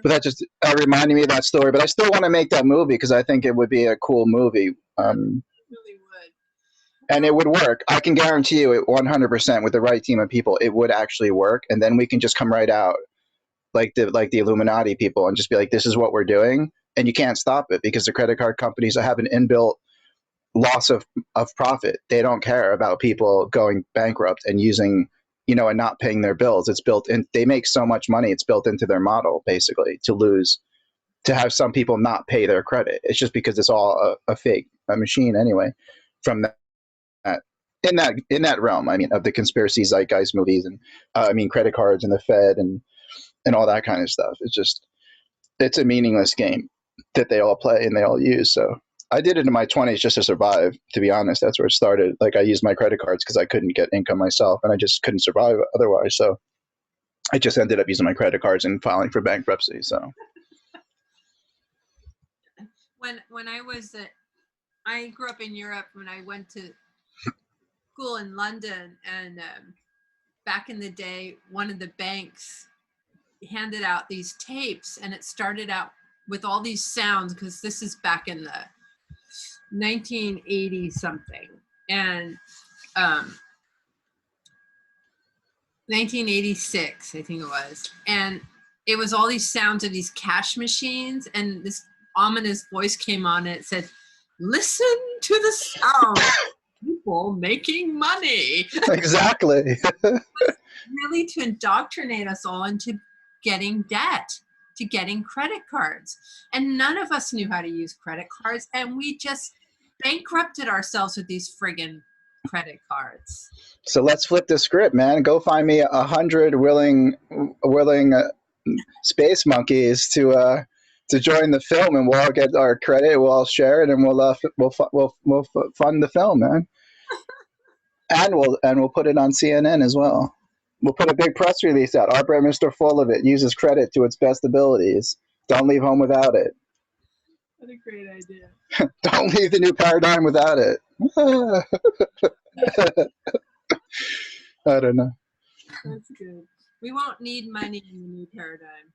but that just reminded me of that story. But I still want to make that movie because I think it would be a cool movie. And it would work. I can guarantee you it 100% with the right team of people, it would actually work. And then we can just come right out like the Illuminati people and just be like, this is what we're doing. And you can't stop it because the credit card companies have an inbuilt loss of profit. They don't care about people going bankrupt and using, and not paying their bills. It's built in. They make so much money. It's built into their model basically to have some people not pay their credit. It's just because it's all a fake machine anyway from that. In that realm, I mean, of the conspiracy zeitgeist movies and credit cards and the Fed and all that kind of stuff. It's a meaningless game that they all play and they all use. So I did it in my 20s just to survive, to be honest. That's where it started. Like I used my credit cards because I couldn't get income myself and I just couldn't survive otherwise. So I just ended up using my credit cards and filing for bankruptcy. So when I grew up in Europe, when I went to school in London, and back in the day, one of the banks handed out these tapes, and it started out with all these sounds because this is back in the 1980 something, and 1986 I think it was, and it was all these sounds of these cash machines, and this ominous voice came on and it said, listen to the sound. People making money. Exactly. Really to indoctrinate us all into getting debt, to getting credit cards. And none of us knew how to use credit cards, and we just bankrupted ourselves with these friggin' credit cards. So let's flip the script, man. Go find me 100 willing space monkeys to join the film, and we'll all get our credit. We'll all share it, and we'll fund the film, man. And we'll put it on CNN as well. We'll put a big press release out. Our brand, Mr. Full of It, uses credit to its best abilities. Don't leave home without it. What a great idea. Don't leave the new paradigm without it. I don't know. That's good. We won't need money in the new paradigm.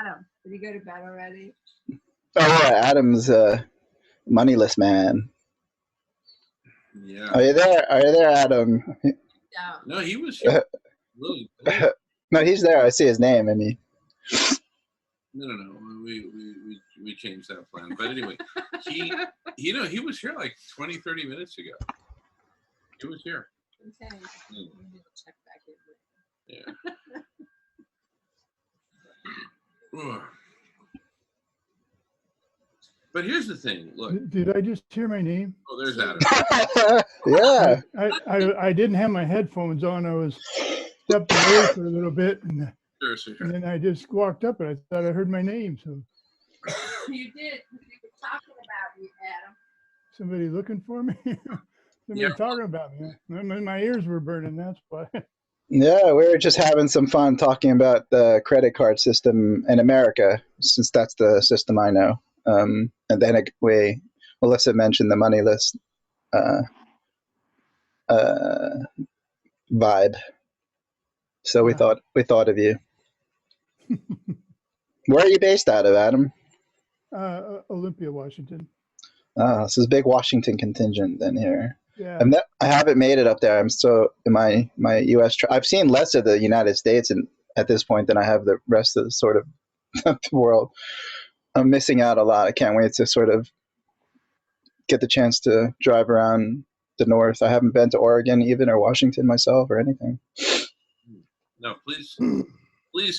Adam? Did he go to bed already? Oh, yeah, Adam's a moneyless man. Yeah. Are you there, Adam? Yeah. No, he was here. Really. No, he's there. I see his name. I mean, No. We changed that plan. But anyway, he was here like 20, 30 minutes ago. He was here. Okay. Mm. Maybe I'll check back in. Yeah. Ugh. But here's the thing. Look. Did I just hear my name? Oh, there's Adam. yeah. I didn't have my headphones on. I was stepped away for a little bit, and Sure. then I just walked up, and I thought I heard my name. So You did. We were talking about you, Adam. somebody looking for me? Somebody talking about me. My ears were burning. That's why. Yeah, we were just having some fun talking about the credit card system in America, since that's the system I know. And then Melissa mentioned the moneyless vibe. So we thought of you. Where are you based out of, Adam? Olympia, Washington. This is a big Washington contingent then here. Yeah. I haven't made it up there. I'm so in my U.S. I've seen less of the United States and at this point than I have the rest of the sort of the world. I'm missing out a lot. I can't wait to sort of get the chance to drive around the north. I haven't been to Oregon even or Washington myself or anything. No, please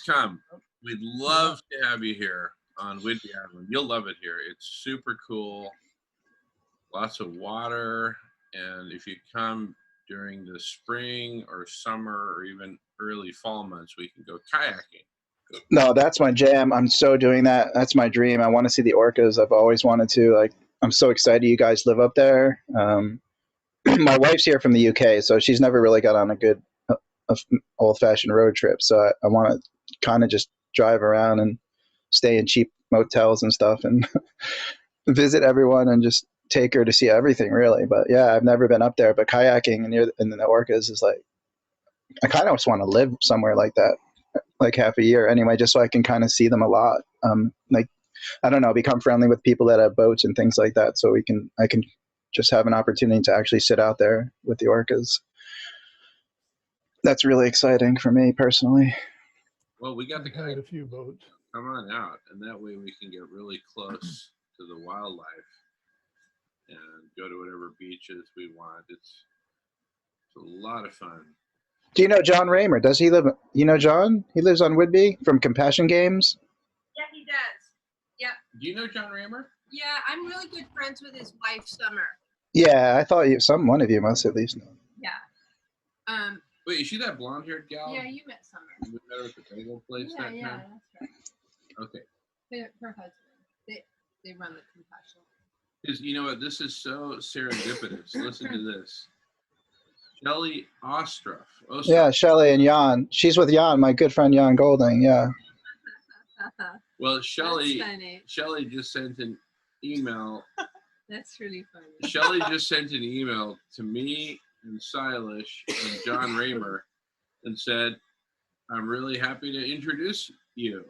come. We'd love to have you here on Whidbey Island. You'll love it here. It's super cool. Lots of water. And if you come during the spring or summer or even early fall months, we can go kayaking. No, that's my jam. I'm so doing that. That's my dream. I want to see the orcas. I've always wanted to. Like, I'm so excited you guys live up there. My wife's here from the UK, so she's never really got on a good old-fashioned road trip. So I want to kind of just drive around and stay in cheap motels and stuff and visit everyone and just take her to see everything, really. But yeah, I've never been up there. But kayaking in the orcas is like, I kind of just want to live somewhere like that, like half a year anyway, just so I can kind of see them a lot. Like, I don't know, become friendly with people that have boats and things like that, so I can just have an opportunity to actually sit out there with the orcas. That's really exciting for me personally. Well, we got the I've had a few boats. Come on out, and that way we can get really close to the wildlife and go to whatever beaches we want. It's a lot of fun. Do you know John Raymer? Does he live? You know John? He lives on Whidbey from Compassion Games. Yeah, he does. Yep. Do you know John Raymer? Yeah, I'm really good friends with his wife, Summer. Yeah, I thought one of you must at least know. Yeah. Wait, is she that blonde-haired gal? Yeah, you met Summer. We met her at the bagel place that Yeah, time? that's right. Okay. Her husband. They run the Compassion. Because you know what? This is so serendipitous. Listen to this. Shelly Ostroff. Yeah, Shelly and Jan. She's with Jan, my good friend Jan Golding. Yeah. Well, Shelly just sent an email. That's really funny. Shelly just sent an email to me and Silas and John Raymer and said, "I'm really happy to introduce you.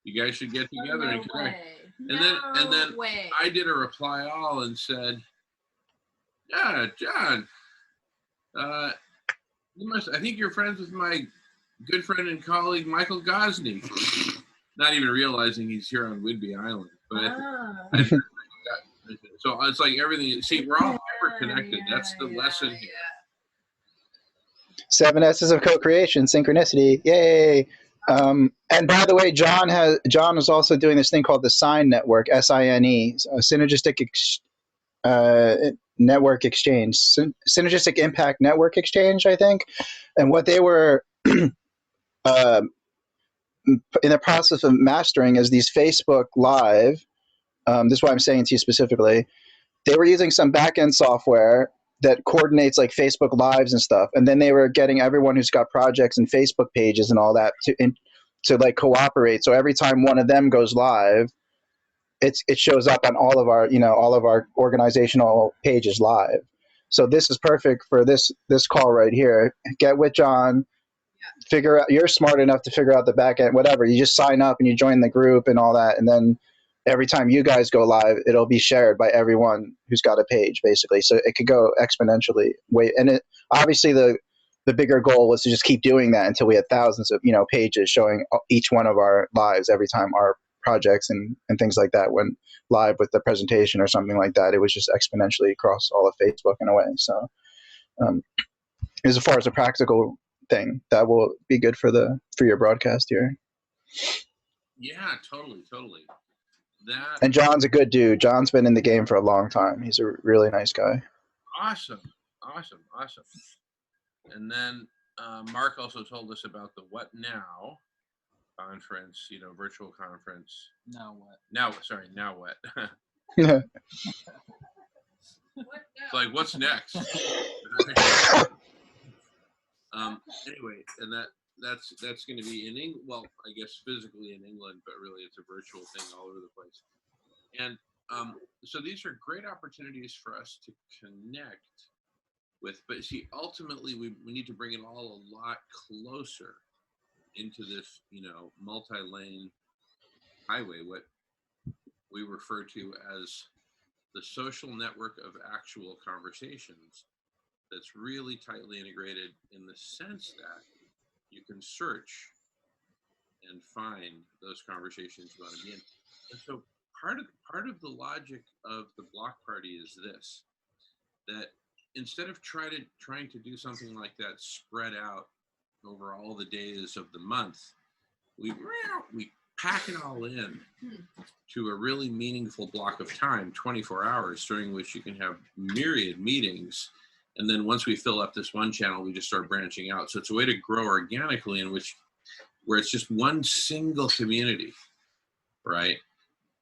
You guys should get together and connect." And then I did a reply all and said, "Yeah, John, I think you're friends with my good friend and colleague Michael Gosney." Not even realizing he's here on Whidbey Island. But so it's like everything. See, we're all ever connected. That's the lesson here. 7 S's of co-creation, synchronicity. Yay! And by the way, John is also doing this thing called the SINE Network, SINE, Synergistic Network Exchange, Synergistic Impact Network Exchange, I think. And what they were in the process of mastering is these Facebook Live. This is why I'm saying to you specifically. They were using some back-end software that coordinates like Facebook Lives and stuff, and then they were getting everyone who's got projects and Facebook pages and all that to like cooperate. So every time one of them goes live, it shows up on all of our organizational pages live. So this is perfect for this call right here. Get with John, figure out, you're smart enough to figure out the back end, whatever. You just sign up and you join the group and all that. And then every time you guys go live, it'll be shared by everyone who's got a page, basically. So it could go exponentially. And it obviously the bigger goal was to just keep doing that until we had thousands of, pages showing each one of our lives every time our projects and things like that went live with the presentation or something like that. It was just exponentially across all of Facebook in a way. So as far as a practical thing, that will be good for your broadcast here. Yeah, totally. That And John's a good dude. John's been in the game for a long time. He's a really nice guy. awesome. And then Mark also told us about the What Now conference, virtual conference. Now what? Now what? Yeah. It's like, what's next? Anyway, and that's going to be in England. Well, I guess physically in England, but really it's a virtual thing all over the place. And so these are great opportunities for us to connect with. But see, ultimately, we need to bring it all a lot closer into this, multi-lane highway, what we refer to as the social network of actual conversations, that's really tightly integrated in the sense that you can search and find those conversations you want to be in. And so part of the logic of the block party is this, that instead of trying to do something like that spread out over all the days of the month, we pack it all in to a really meaningful block of time, 24 hours, during which you can have myriad meetings. And then once we fill up this one channel, we just start branching out. So it's a way to grow organically where it's just one single community, right?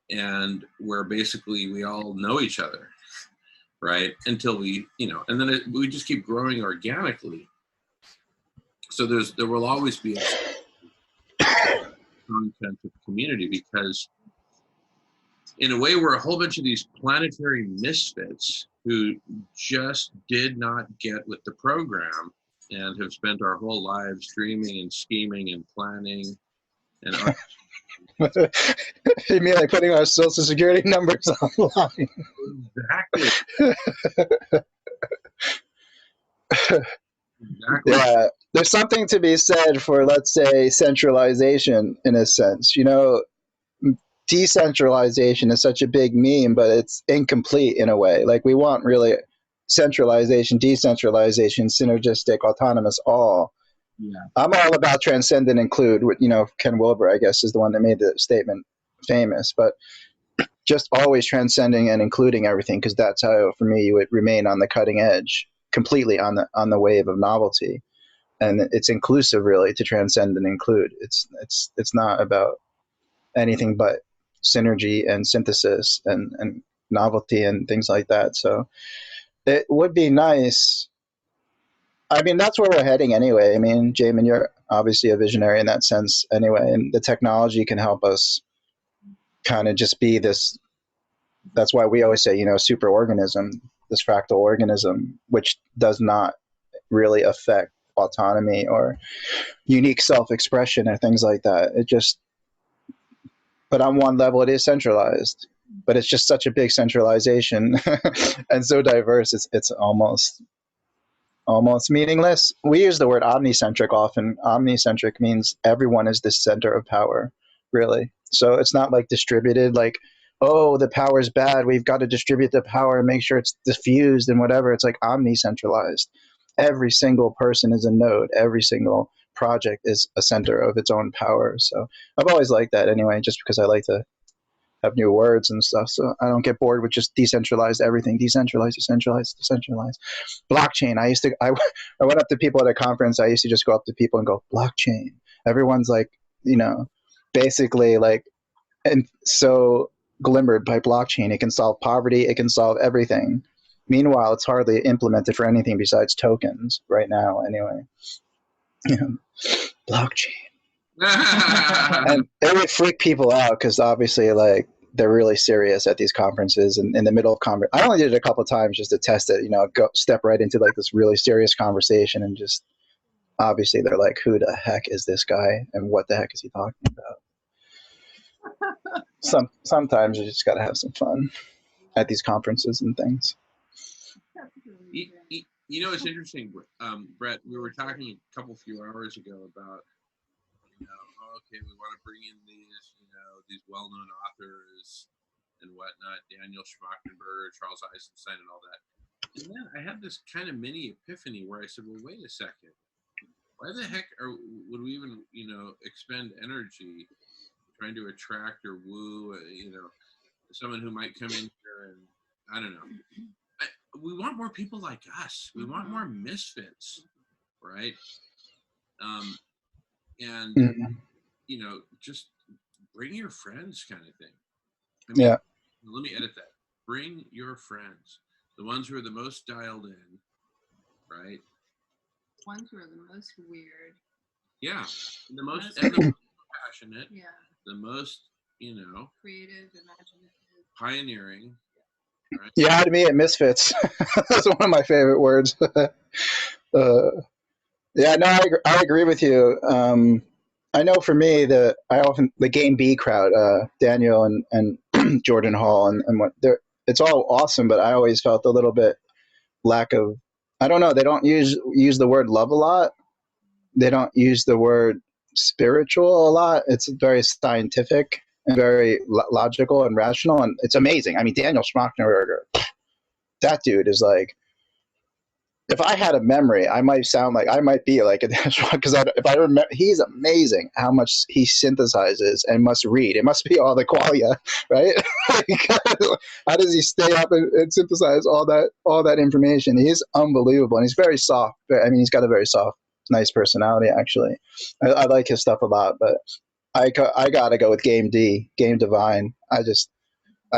And where basically we all know each other, right? Until we, and then we just keep growing organically. So there will always be a strong sense of community, because in a way we're a whole bunch of these planetary misfits who just did not get with the program and have spent our whole lives dreaming and scheming and planning and You mean like putting our social security numbers online? Exactly. Yeah, there's something to be said for, let's say, centralization in a sense. Decentralization is such a big meme, but it's incomplete in a way. Like, we want really centralization, decentralization, synergistic, autonomous, all. Yeah. I'm all about transcend and include. Ken Wilber, I guess, is the one that made the statement famous, but just always transcending and including everything, because that's how, for me, you would remain on the cutting edge, completely on the wave of novelty. And it's inclusive, really, to transcend and include. It's not about anything but synergy and synthesis and novelty and things like that. So it would be nice. I mean, that's where we're heading anyway. I mean, Jamin, you're obviously a visionary in that sense anyway, and the technology can help us kind of just be this. That's why we always say, superorganism, this fractal organism, which does not really affect autonomy or unique self-expression or things like that. But on one level, it is centralized, but it's just such a big centralization and so diverse. It's almost meaningless. We use the word omnicentric often. Omnicentric means everyone is the center of power, really. So it's not like distributed, like, oh, the power's bad, we've got to distribute the power and make sure it's diffused and whatever. It's like omni-centralized. Every single person is a node. Every single project is a center of its own power. So I've always liked that anyway, just because I like to have new words and stuff. So I don't get bored with just decentralized everything. Decentralized. Blockchain. I went up to people at a conference. I used to just go up to people and go, blockchain. Everyone's like, basically like, and so glimmered by blockchain. It can solve poverty. It can solve everything. Meanwhile, it's hardly implemented for anything besides tokens right now anyway. Blockchain. And it would freak people out because obviously, like, they're really serious at these conferences, and in the middle of conference, I only did it a couple of times just to test it, go step right into like this really serious conversation and just obviously they're like, who the heck is this guy and what the heck is he talking about? Sometimes you just got to have some fun at these conferences and things. You know, it's interesting, Brett, we were talking a few hours ago about, okay, we want to bring in these well-known authors and whatnot, Daniel Schmachtenberger, Charles Eisenstein, and all that. And then I had this kind of mini epiphany where I said, well, wait a second. Why the heck would we even, expend energy trying to attract or woo, someone who might come in here and, I don't know. We want more people like us. We want more misfits, right? And, just bring your friends kind of thing. I mean, let me edit that. Bring your friends. The ones who are the most dialed in, right? Ones who are the most weird. Yeah. And the most passionate. Yeah. The most, creative, imaginative. Pioneering. Right? You had me at misfits. That's one of my favorite words. Yeah, no, I agree with you. I know for me the Game B crowd, Daniel and Jordan Hall and what it's all awesome, but I always felt a little bit lack of, I don't know, they don't use the word love a lot. They don't use the word spiritual a lot. It's very scientific and very logical and rational, and it's amazing. I mean, Daniel Schmachtenberger, that dude is like, if I had a memory, I might be like a because if I remember, he's amazing how much he synthesizes and must read. It must be all the qualia, right? How does he stay up and synthesize all that information? He's unbelievable, and he's very soft. I mean, he's got a very soft, nice personality. Actually, I like his stuff a lot, but I gotta go with Game D, Game Divine. I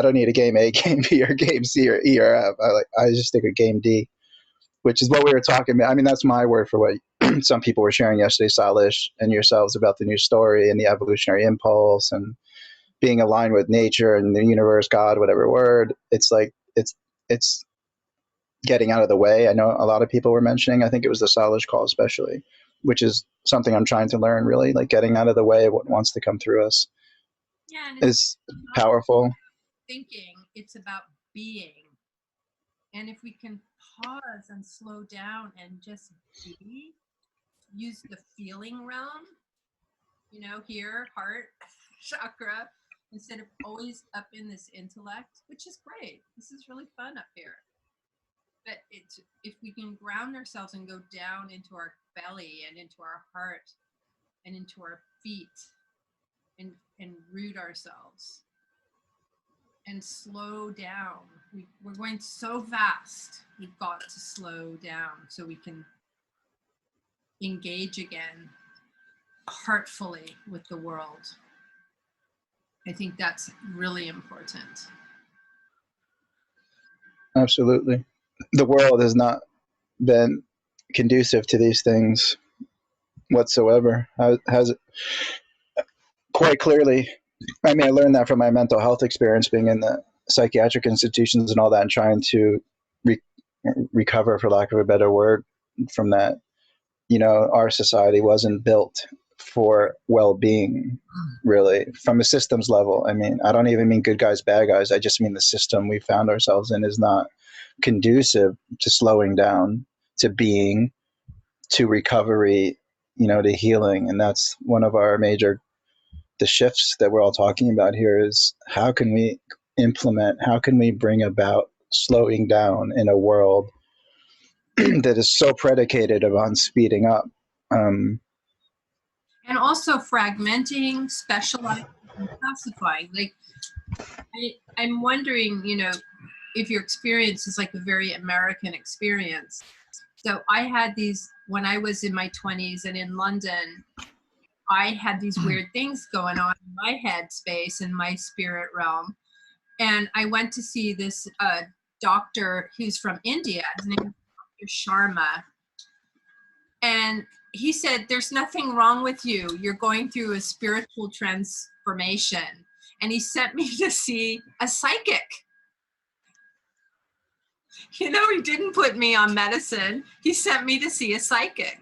don't need a Game A, Game B, or Game C, or E, or F. I just stick with Game D, which is what we were talking about. I mean, that's my word for what some people were sharing yesterday, Salish and yourselves, about the new story and the evolutionary impulse and being aligned with nature and the universe, God, whatever word. It's like, it's getting out of the way. I know a lot of people were mentioning, I think it was the Salish call especially, which is something I'm trying to learn, really, like getting out of the way of what wants to come through us. Yeah, and is powerful. Thinking, it's about being. And if we can pause and slow down and just be, use the feeling realm, here, heart, chakra, instead of always up in this intellect, which is great. This is really fun up here. But if we can ground ourselves and go down into our belly and into our heart and into our feet and root ourselves and slow down. We're going so fast. We've got to slow down so we can engage again heartfully with the world. I think that's really important. Absolutely. The world has not been conducive to these things whatsoever. Has it? Quite clearly. I mean, I learned that from my mental health experience, being in the psychiatric institutions and all that, and trying to recover, for lack of a better word, from that. Our society wasn't built for well-being, really, from a systems level. I mean, I don't even mean good guys, bad guys. I just mean the system we found ourselves in is not conducive to slowing down, to being, to recovery, to healing. And that's one of our the shifts that we're all talking about here is how can we bring about slowing down in a world that is so predicated upon speeding up. And also fragmenting, specializing, and classifying. Like, I'm wondering, if your experience is like a very American experience. So I had these, when I was in my 20s and in London, I had these weird things going on in my head space, in my spirit realm. And I went to see this doctor who's from India. His name is Dr. Sharma. And he said, there's nothing wrong with you. You're going through a spiritual transformation. And he sent me to see a psychic. He didn't put me on medicine. He sent me to see a psychic.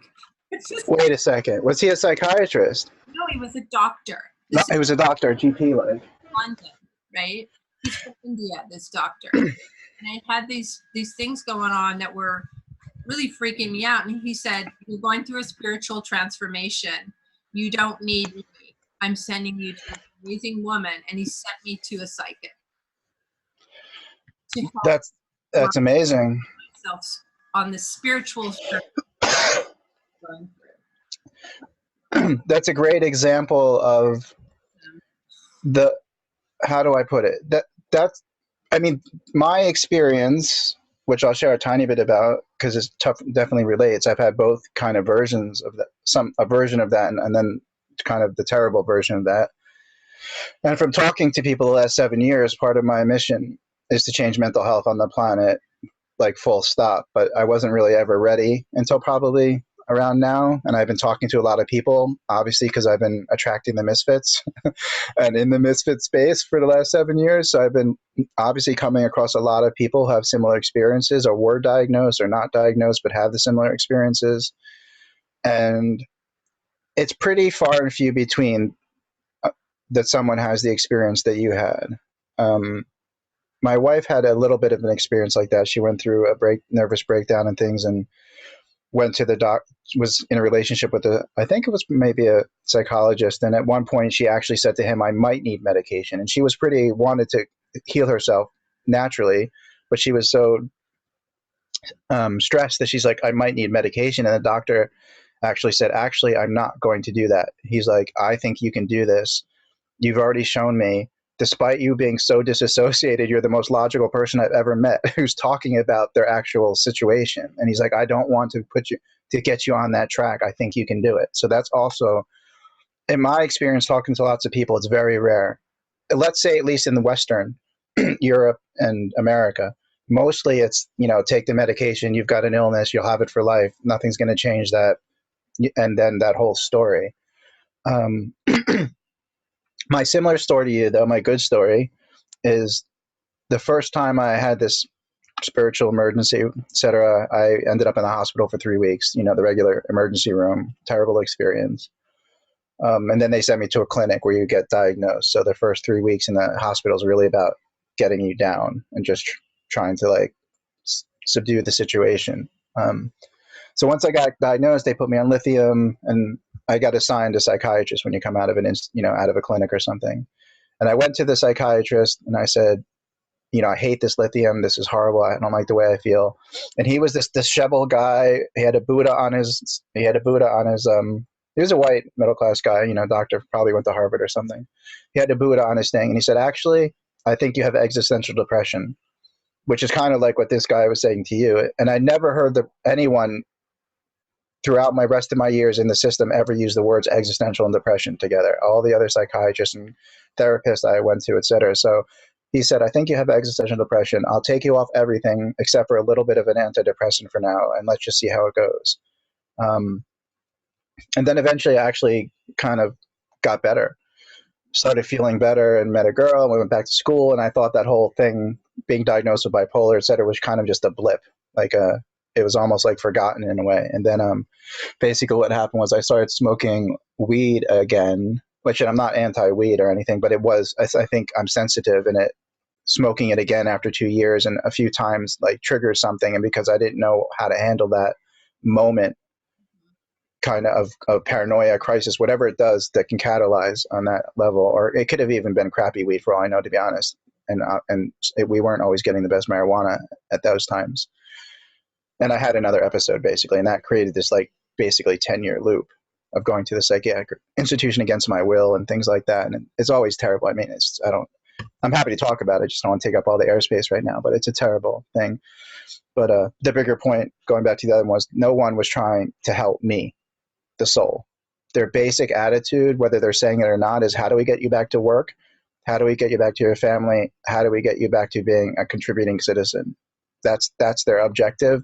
It's just, Wait a second. Was he a psychiatrist? no, he was a doctor. No, This is he was a doctor, GP like. London, right? He's from India, this doctor. And I had these things going on that were really freaking me out. And he said, "You're going through a spiritual transformation. You don't need me. I'm sending you to an amazing woman." And he sent me to a psychic to help That's amazing. myself on the spiritual journey going That's a great example of the, how do I put it? That's, I mean, my experience, which I'll share a tiny bit about because it's tough, definitely relates. I've had both kind of versions of that, a version of that, and then kind of the terrible version of that. And from talking to people the last 7 years, part of my mission is to change mental health on the planet, like full stop. But I wasn't really ever ready until probably around now. And I've been talking to a lot of people, obviously, because I've been attracting the misfits and in the misfit space for the last 7 years. So I've been obviously coming across a lot of people who have similar experiences or were diagnosed or not diagnosed, but have the similar experiences. And it's pretty far and few between that someone has the experience that you had. My wife had a little bit of an experience like that. She went through a nervous breakdown and things, and went to the was in a relationship with I think it was maybe a psychologist. And at one point she actually said to him, "I might need medication." And she was wanted to heal herself naturally, but she was so stressed that she's like, "I might need medication." And the doctor actually said, "Actually, I'm not going to do that." He's like, "I think you can do this. You've already shown me, despite you being so disassociated, you're the most logical person I've ever met who's talking about their actual situation." And he's like, "I don't want to get you on that track. I think you can do it." So that's also, in my experience, talking to lots of people, it's very rare. Let's say at least in the Western, Europe and America, mostly it's, take the medication, you've got an illness, you'll have it for life. Nothing's going to change that. And then that whole story. My similar story to you, though, my good story, is the first time I had this spiritual emergency, etc. I ended up in the hospital for 3 weeks, the regular emergency room, terrible experience. And then they sent me to a clinic where you get diagnosed. So the first 3 weeks in the hospital is really about getting you down and just trying to subdue the situation. So once I got diagnosed, they put me on lithium, and I got assigned a psychiatrist when you come out of out of a clinic or something. And I went to the psychiatrist and I said, "I hate this lithium. This is horrible. I don't like the way I feel." And he was this disheveled guy. He had a Buddha on his. He was a white middle class guy. Doctor, probably went to Harvard or something. He had a Buddha on his thing, and he said, "Actually, I think you have existential depression," which is kind of like what this guy was saying to you. And I never heard anyone throughout my rest of my years in the system ever use the words existential and depression together. All the other psychiatrists and therapists I went to, et cetera. So he said, "I think you have existential depression. I'll take you off everything except for a little bit of an antidepressant for now, and let's just see how it goes." And then eventually I actually kind of got better, started feeling better, and met a girl, and we went back to school. And I thought that whole thing, being diagnosed with bipolar, et cetera, was kind of just a blip. It was almost like forgotten in a way. And then basically what happened was I started smoking weed again, which I'm not anti-weed or anything, but I think I'm sensitive, and smoking it again after 2 years and a few times triggers something. And because I didn't know how to handle that moment kind of paranoia, crisis, whatever it does that can catalyze on that level, or it could have even been crappy weed for all I know, to be honest. We weren't always getting the best marijuana at those times. And I had another episode basically, and that created this basically 10-year loop of going to the psychiatric institution against my will and things like that. And it's always terrible. I mean, I'm happy to talk about it. Just don't want to take up all the airspace right now, but it's a terrible thing. But the bigger point, going back to the other one, was no one was trying to help me, the soul. Their basic attitude, whether they're saying it or not, is how do we get you back to work? How do we get you back to your family? How do we get you back to being a contributing citizen? That's their objective.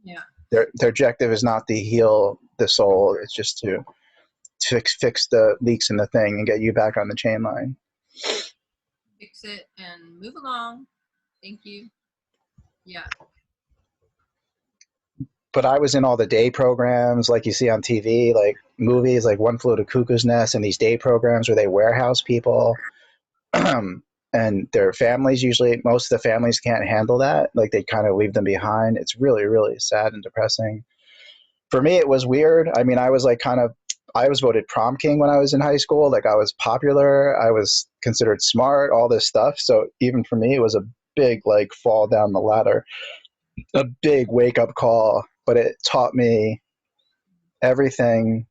Yeah. Their objective is not to heal the soul. It's just to fix the leaks in the thing and get you back on the chain line. Fix it and move along. Thank you. Yeah. but I was in all the day programs like you see on TV, like movies like One Flew to Cuckoo's Nest, and these day programs where they warehouse people. And their families, usually most of the families can't handle that. Like they kind of leave them behind. It's really, really sad and depressing. For me, it was weird. I mean, I was like I was voted prom king when I was in high school. Like I was popular. I was considered smart, all this stuff. So even for me, it was a big like fall down the ladder, a big wake up call, but it taught me everything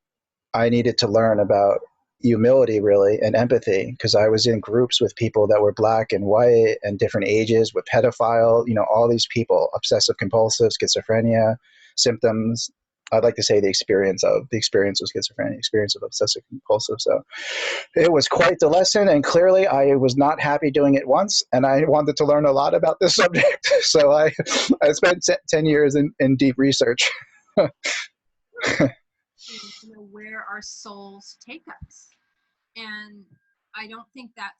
I needed to learn about humility, really, and empathy, because I was in groups with people that were black and white and different ages, with pedophile, all these people, obsessive compulsive, schizophrenia symptoms. I'd like to say the experience of schizophrenia, experience of obsessive compulsive. So it was quite the lesson, and clearly I was not happy doing it once, and I wanted to learn a lot about this subject. So I spent 10 years in deep research. Where our souls take us. And I don't think that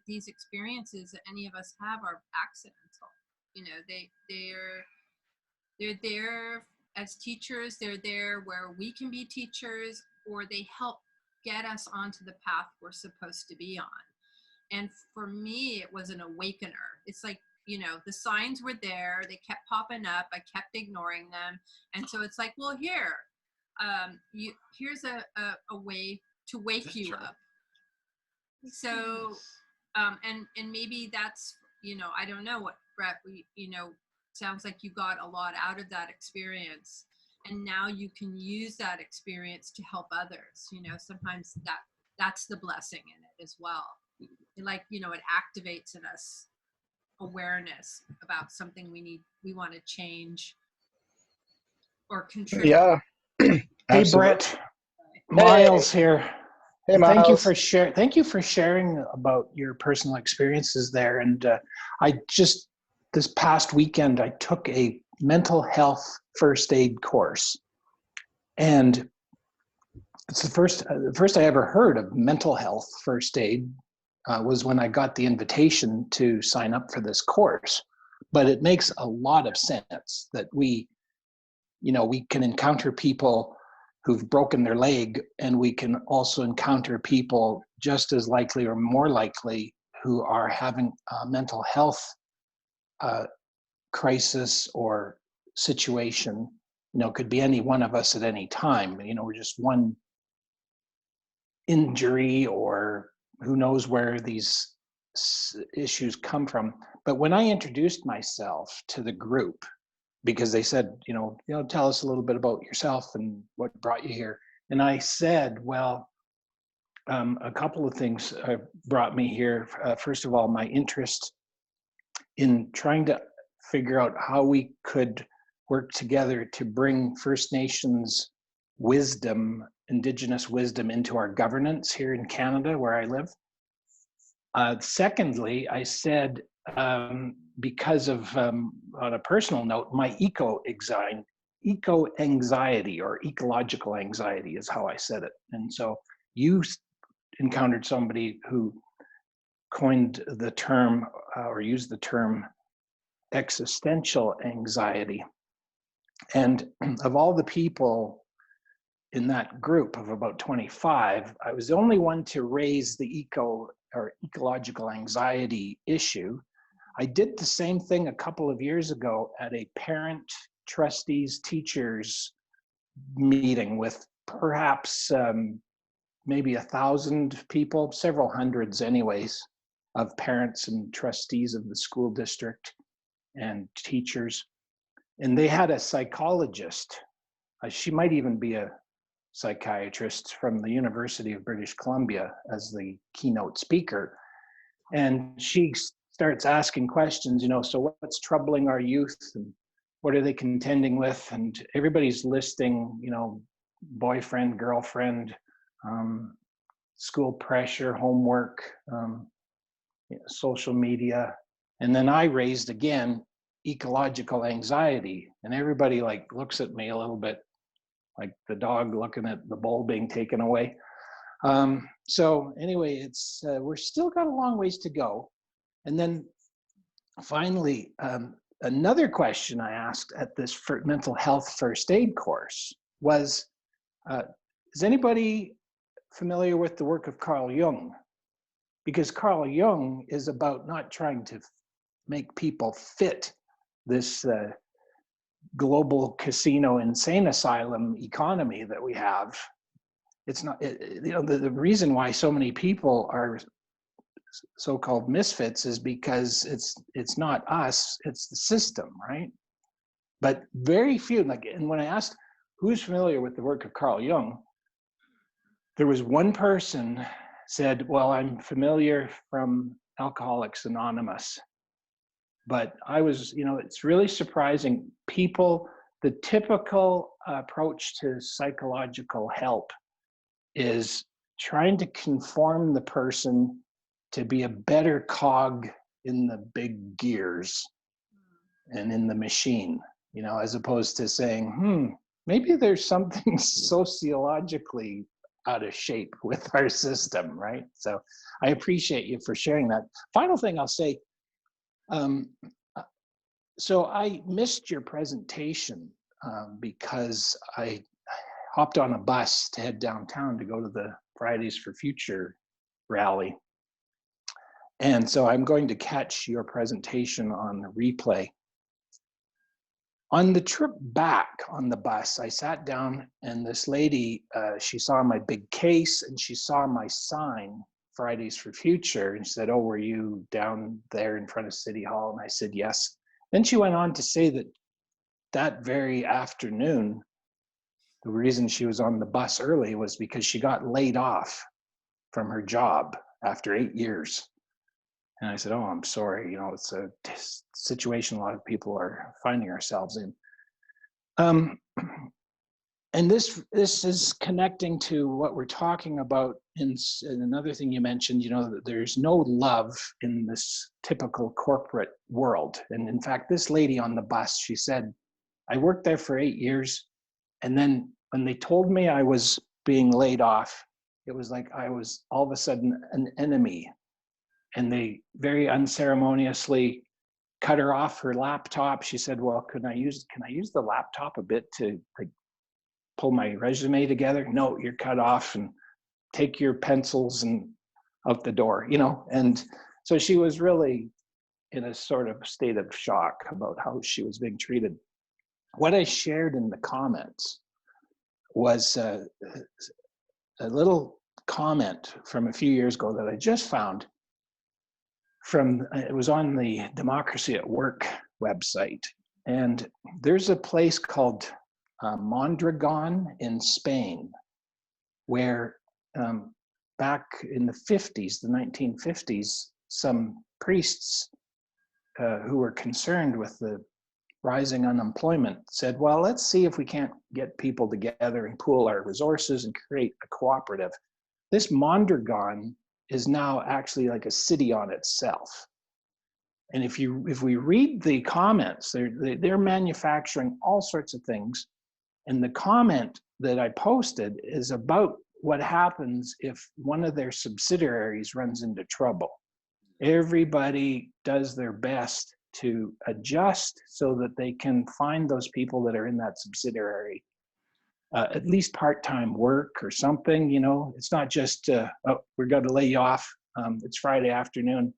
these experiences that any of us have are accidental. They're there as teachers. They're there where we can be teachers, or they help get us onto the path we're supposed to be on. And for me, it was an awakener. It's like, the signs were there. They kept popping up. I kept ignoring them. And so it's like, well, here's a way to wake you up. So, and maybe that's, I don't know what, Brett, sounds like you got a lot out of that experience, and now you can use that experience to help others. Sometimes that's the blessing in it as well. Like, it activates in us awareness about something we want to change or contribute. Yeah. Hey, Brett. Miles here. Hey, Miles. Thank you for sharing about your personal experiences there. And this past weekend, I took a mental health first aid course, and it's the first I ever heard of mental health first aid was when I got the invitation to sign up for this course. But it makes a lot of sense that we can encounter people who've broken their leg, and we can also encounter people just as likely or more likely who are having a mental health crisis or situation. Could be any one of us at any time. We're just one injury, or who knows where these issues come from. But when I introduced myself to the group, because they said, tell us a little bit about yourself and what brought you here. And I said, well, a couple of things brought me here. First of all, my interest in trying to figure out how we could work together to bring First Nations wisdom, Indigenous wisdom, into our governance here in Canada, where I live. Secondly, I said, because of, on a personal note, my eco-anxiety or ecological anxiety is how I said it. And so you encountered somebody who coined the term or used the term existential anxiety. And of all the people in that group of about 25, I was the only one to raise the ecological anxiety issue. I did the same thing a couple of years ago at a parent, trustees, teachers meeting with perhaps maybe 1,000 people, several hundreds anyways, of parents and trustees of the school district and teachers. And they had a psychologist. She might even be a psychiatrist from the University of British Columbia as the keynote speaker. And she starts asking questions, so what's troubling our youth and what are they contending with? And everybody's listing, boyfriend, girlfriend, school pressure, homework, social media. And then I raised again ecological anxiety, and everybody looks at me a little bit like the dog looking at the bowl being taken away. So anyway, we're still got a long ways to go. And then finally, another question I asked at this mental health first aid course was, is anybody familiar with the work of Carl Jung? Because Carl Jung is about not trying to make people fit this global casino insane asylum economy that we have. It's not, the reason why so many people are so-called misfits is because it's not us, it's the system, right? But very few, and when I asked who's familiar with the work of Carl Jung, there was one person said, well, I'm familiar from Alcoholics Anonymous. But I was, it's really surprising. People, the typical approach to psychological help is trying to conform the person to be a better cog in the big gears and in the machine, as opposed to saying, maybe there's something sociologically out of shape with our system, right? So I appreciate you for sharing that. Final thing I'll say, so I missed your presentation because I hopped on a bus to head downtown to go to the Fridays for Future rally. And so I'm going to catch your presentation on the replay. On the trip back on the bus, I sat down and this lady, she saw my big case and she saw my sign, Fridays for Future, and she said, oh, were you down there in front of City Hall? And I said, yes. Then she went on to say that that very afternoon, the reason she was on the bus early was because she got laid off from her job after 8 years. And I said, oh, I'm sorry. It's a situation a lot of people are finding ourselves in. And this is connecting to what we're talking about in another thing you mentioned, that there's no love in this typical corporate world. And in fact, this lady on the bus, she said, I worked there for 8 years. And then when they told me I was being laid off, it was like I was all of a sudden an enemy. And they very unceremoniously cut her off her laptop. She said, well, can I use the laptop a bit to pull my resume together? No, you're cut off, and take your pencils and out the door, And so she was really in a sort of state of shock about how she was being treated. What I shared in the comments was a little comment from a few years ago that I just found. It was on the Democracy at Work website. And there's a place called Mondragon in Spain, where back in the 50s, the 1950s, some priests who were concerned with the rising unemployment said, well, let's see if we can't get people together and pool our resources and create a cooperative. This Mondragon is now actually like a city on itself. And if we read the comments, they're manufacturing all sorts of things. And the comment that I posted is about what happens if one of their subsidiaries runs into trouble. Everybody does their best to adjust so that they can find those people that are in that subsidiary at least part-time work or something. It's not just, oh, we're going to lay you off. It's Friday afternoon,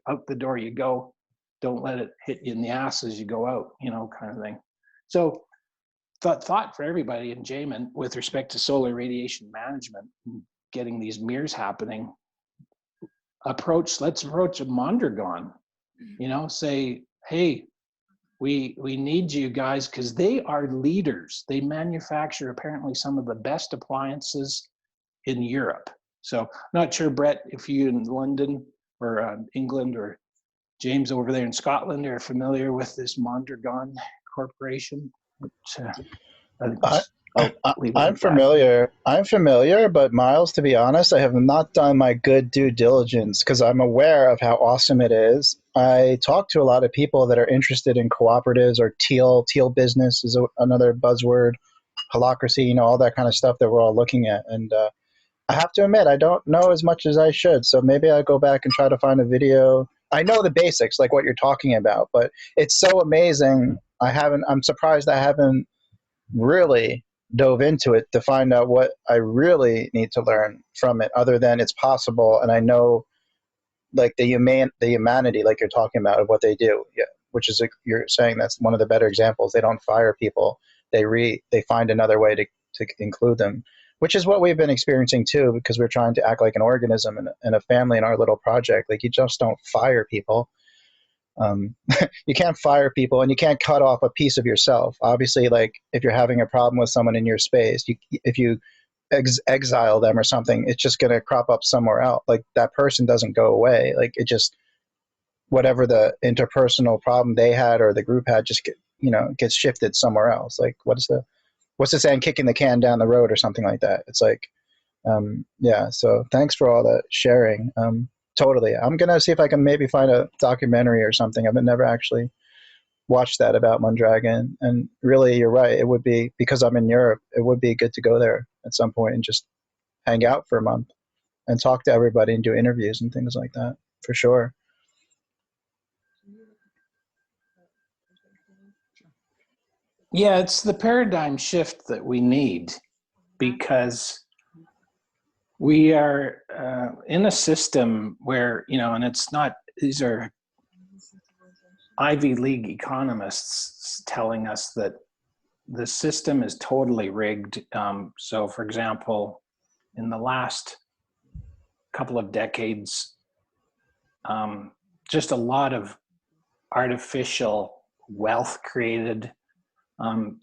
out the door you go. Don't let it hit you in the ass as you go out, kind of thing. So thought for everybody in Jamin with respect to solar radiation management, and getting these mirrors happening, let's approach a Mondragon, say, hey, we need you guys, because they are leaders. They manufacture apparently some of the best appliances in Europe. So not sure, Brett, if you in London or England or James over there in Scotland are familiar with this Mondragon Corporation. I'm familiar. I'm familiar, but Miles, to be honest, I have not done my good due diligence because I'm aware of how awesome it is. I talk to a lot of people that are interested in cooperatives or teal business is another buzzword, holacracy, all that kind of stuff that we're all looking at. And I have to admit, I don't know as much as I should. So maybe I'll go back and try to find a video. I know the basics, like what you're talking about, but it's so amazing. I'm surprised I haven't really dove into it to find out what I really need to learn from it, other than it's possible. And I know like the humanity, like you're talking about, of what they do. Yeah. Which is, you're saying that's one of the better examples. They don't fire people. They find another way to include them, which is what we've been experiencing too, because we're trying to act like an organism and a family in our little project. Like, you just don't fire people. You can't fire people, and you can't cut off a piece of yourself. Obviously, like if you're having a problem with someone in your space, if you exile them or something, it's just going to crop up somewhere else. Like, that person doesn't go away. Like, it just, whatever the interpersonal problem they had or the group had just gets shifted somewhere else. Like, what's the saying, kicking the can down the road or something like that. It's like, yeah. So thanks for all that sharing. Totally. I'm going to see if I can maybe find a documentary or something. I've never actually watched that about Mondragon. And really, you're right. It would be, because I'm in Europe, it would be good to go there at some point and just hang out for a month and talk to everybody and do interviews and things like that, for sure. Yeah, it's the paradigm shift that we need, because we are in a system where, and it's not, these are Ivy League economists telling us that the system is totally rigged. So, for example, in the last couple of decades, just a lot of artificial wealth created.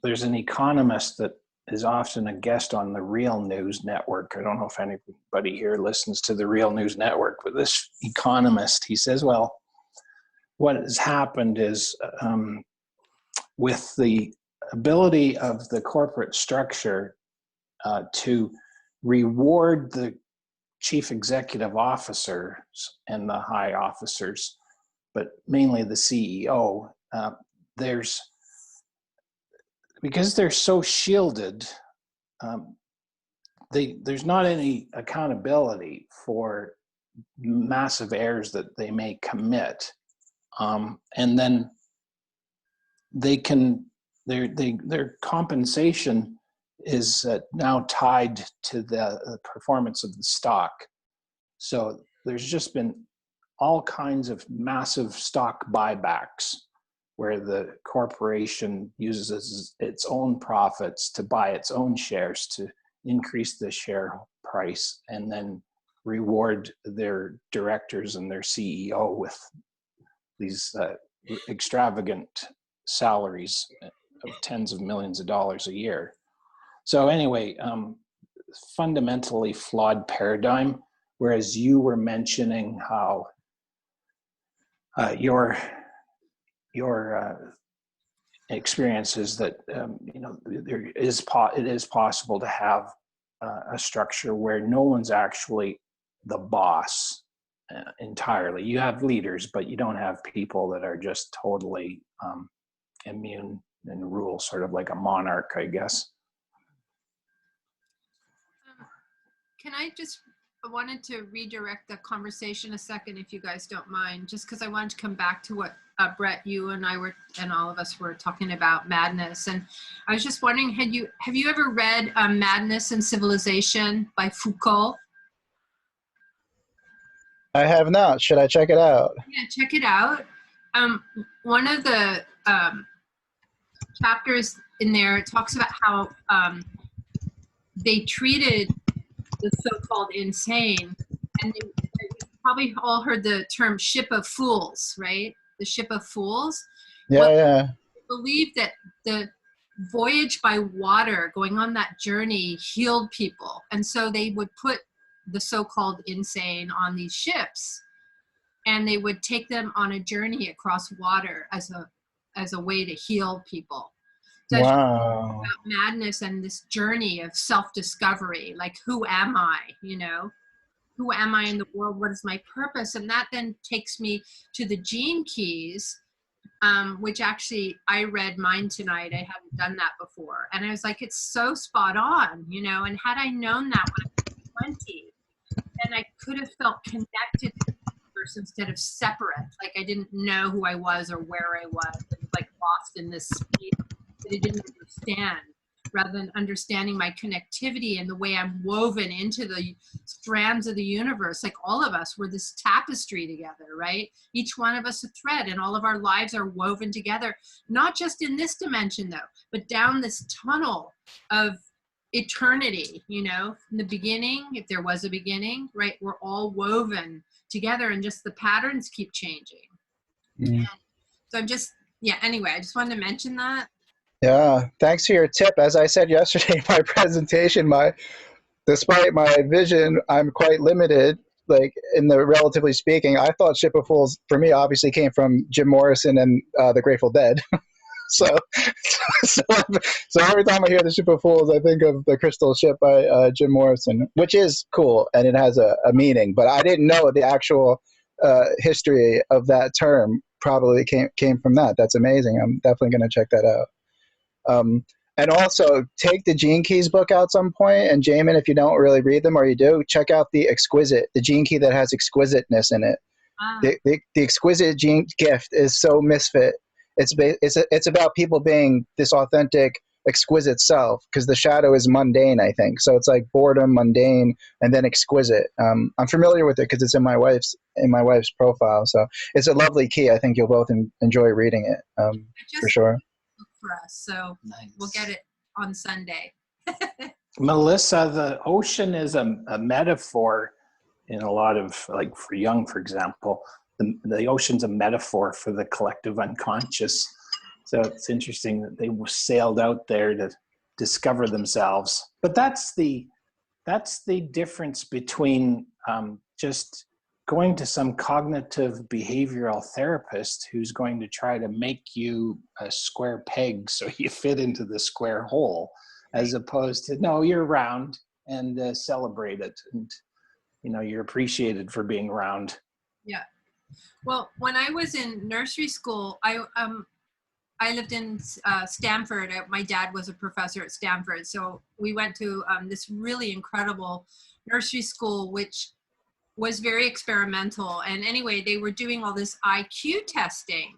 There's an economist that is often a guest on the Real News Network. I don't know if anybody here listens to the Real News Network, but this economist, he says, well, what has happened is with the ability of the corporate structure to reward the chief executive officers and the high officers, but mainly the CEO, because they're so shielded, there's not any accountability for massive errors that they may commit, and then their compensation is now tied to the performance of the stock. So there's just been all kinds of massive stock buybacks, where the corporation uses its own profits to buy its own shares to increase the share price, and then reward their directors and their CEO with these extravagant salaries of tens of millions of dollars a year. So anyway, fundamentally flawed paradigm, whereas you were mentioning how your experience is that it is possible to have a structure where no one's actually the boss entirely. You have leaders, but you don't have people that are just totally immune and rule, sort of like a monarch, I guess. I wanted to redirect the conversation a second, if you guys don't mind, just because I wanted to come back to what Brett, you and I were, and all of us were talking about madness. And I was just wondering, have you ever read Madness and Civilization by Foucault? I have not. Should I check it out? Yeah, check it out. One of the chapters in there talks about how they treated the so-called insane, and you've probably all heard the term ship of fools, right? The ship of fools. Yeah. They believed that the voyage by water, going on that journey, healed people, and so they would put the so-called insane on these ships, and they would take them on a journey across water as a way to heal people. So wow. About madness and this journey of self-discovery, like, who am I? Who am I in the world? What is my purpose? And that then takes me to the Gene Keys, which actually I read mine tonight. I hadn't done that before, and I was like, it's so spot on, And had I known that when I was 20, then I could have felt connected to the universe instead of separate. Like I didn't know who I was or where I was, and like lost in this space that I didn't understand, rather than understanding my connectivity and the way I'm woven into the strands of the universe. Like all of us, we're this tapestry together, right? Each one of us a thread, and all of our lives are woven together, not just in this dimension though, but down this tunnel of eternity, you know, from the beginning, if there was a beginning, right? We're all woven together, and just the patterns keep changing. And so I'm just, yeah, anyway, I just wanted to mention that. Yeah, thanks for your tip. As I said yesterday in my presentation, despite my vision, I'm quite limited. Like in the relatively speaking, I thought Ship of Fools for me obviously came from Jim Morrison and the Grateful Dead. so every time I hear the Ship of Fools, I think of the Crystal Ship by Jim Morrison, which is cool and it has a meaning. But I didn't know the actual history of that term probably came from that. That's amazing. I'm definitely going to check that out. And also take the Gene Keys book out some point, and Jamin, if you don't really read them or you do, check out the Gene Key that has exquisiteness in it. The exquisite gene gift is so misfit. It's about people being this authentic, exquisite self, because the shadow is mundane, I think. So it's like boredom, mundane, and then exquisite. I'm familiar with it because it's in my wife's profile. So it's a lovely key. I think you'll both enjoy reading it for sure. For us, so we'll get it on Sunday. Melissa, the ocean is a metaphor in a lot of, like for Jung, for example, the ocean's a metaphor for the collective unconscious. So it's interesting that they sailed out there to discover themselves. But that's the difference between just going to some cognitive behavioral therapist who's going to try to make you a square peg so you fit into the square hole, as opposed to, no, you're round, and celebrate it. And, you know, you're appreciated for being round. Yeah. Well, when I was in nursery school, I lived in Stanford. My dad was a professor at Stanford. So we went to this really incredible nursery school, which was very experimental. And anyway, they were doing all this IQ testing,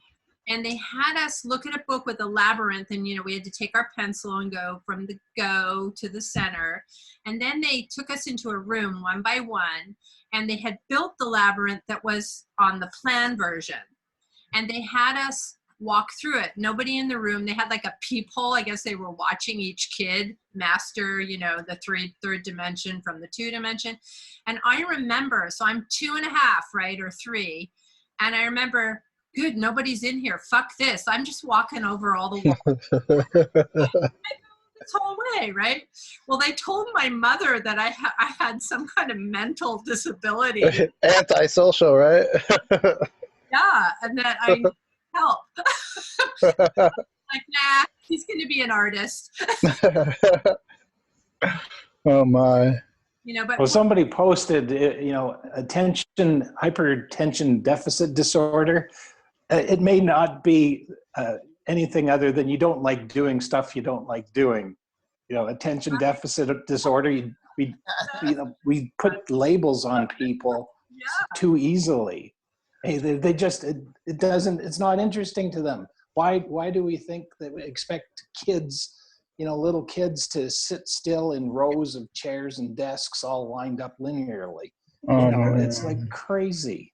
and they had us look at a book with a labyrinth, and, you know, we had to take our pencil and go from the go to the center. And then they took us into a room one by one, and they had built the labyrinth that was on the plan version. And they had us walk through it. Nobody in the room. They had like a peephole. I guess they were watching each kid master, you know, the third dimension from the 2 dimension. And I remember, so I'm 2.5, right, or 3. And I remember, good, nobody's in here. Fuck this. I'm just walking over all the walls this whole way, right? Well, they told my mother that I had some kind of mental disability. Antisocial, right? Yeah, and that I need help. Like, nah, he's going to be an artist. Oh my. You know, but well, somebody posted, you know, hypertension deficit disorder. It may not be anything other than you don't like doing stuff you don't like doing. You know, attention deficit disorder. We put labels on people too easily. Hey, they just it doesn't. It's not interesting to them. Why do we think that we expect kids, you know, little kids to sit still in rows of chairs and desks all lined up linearly? You know, it's like crazy.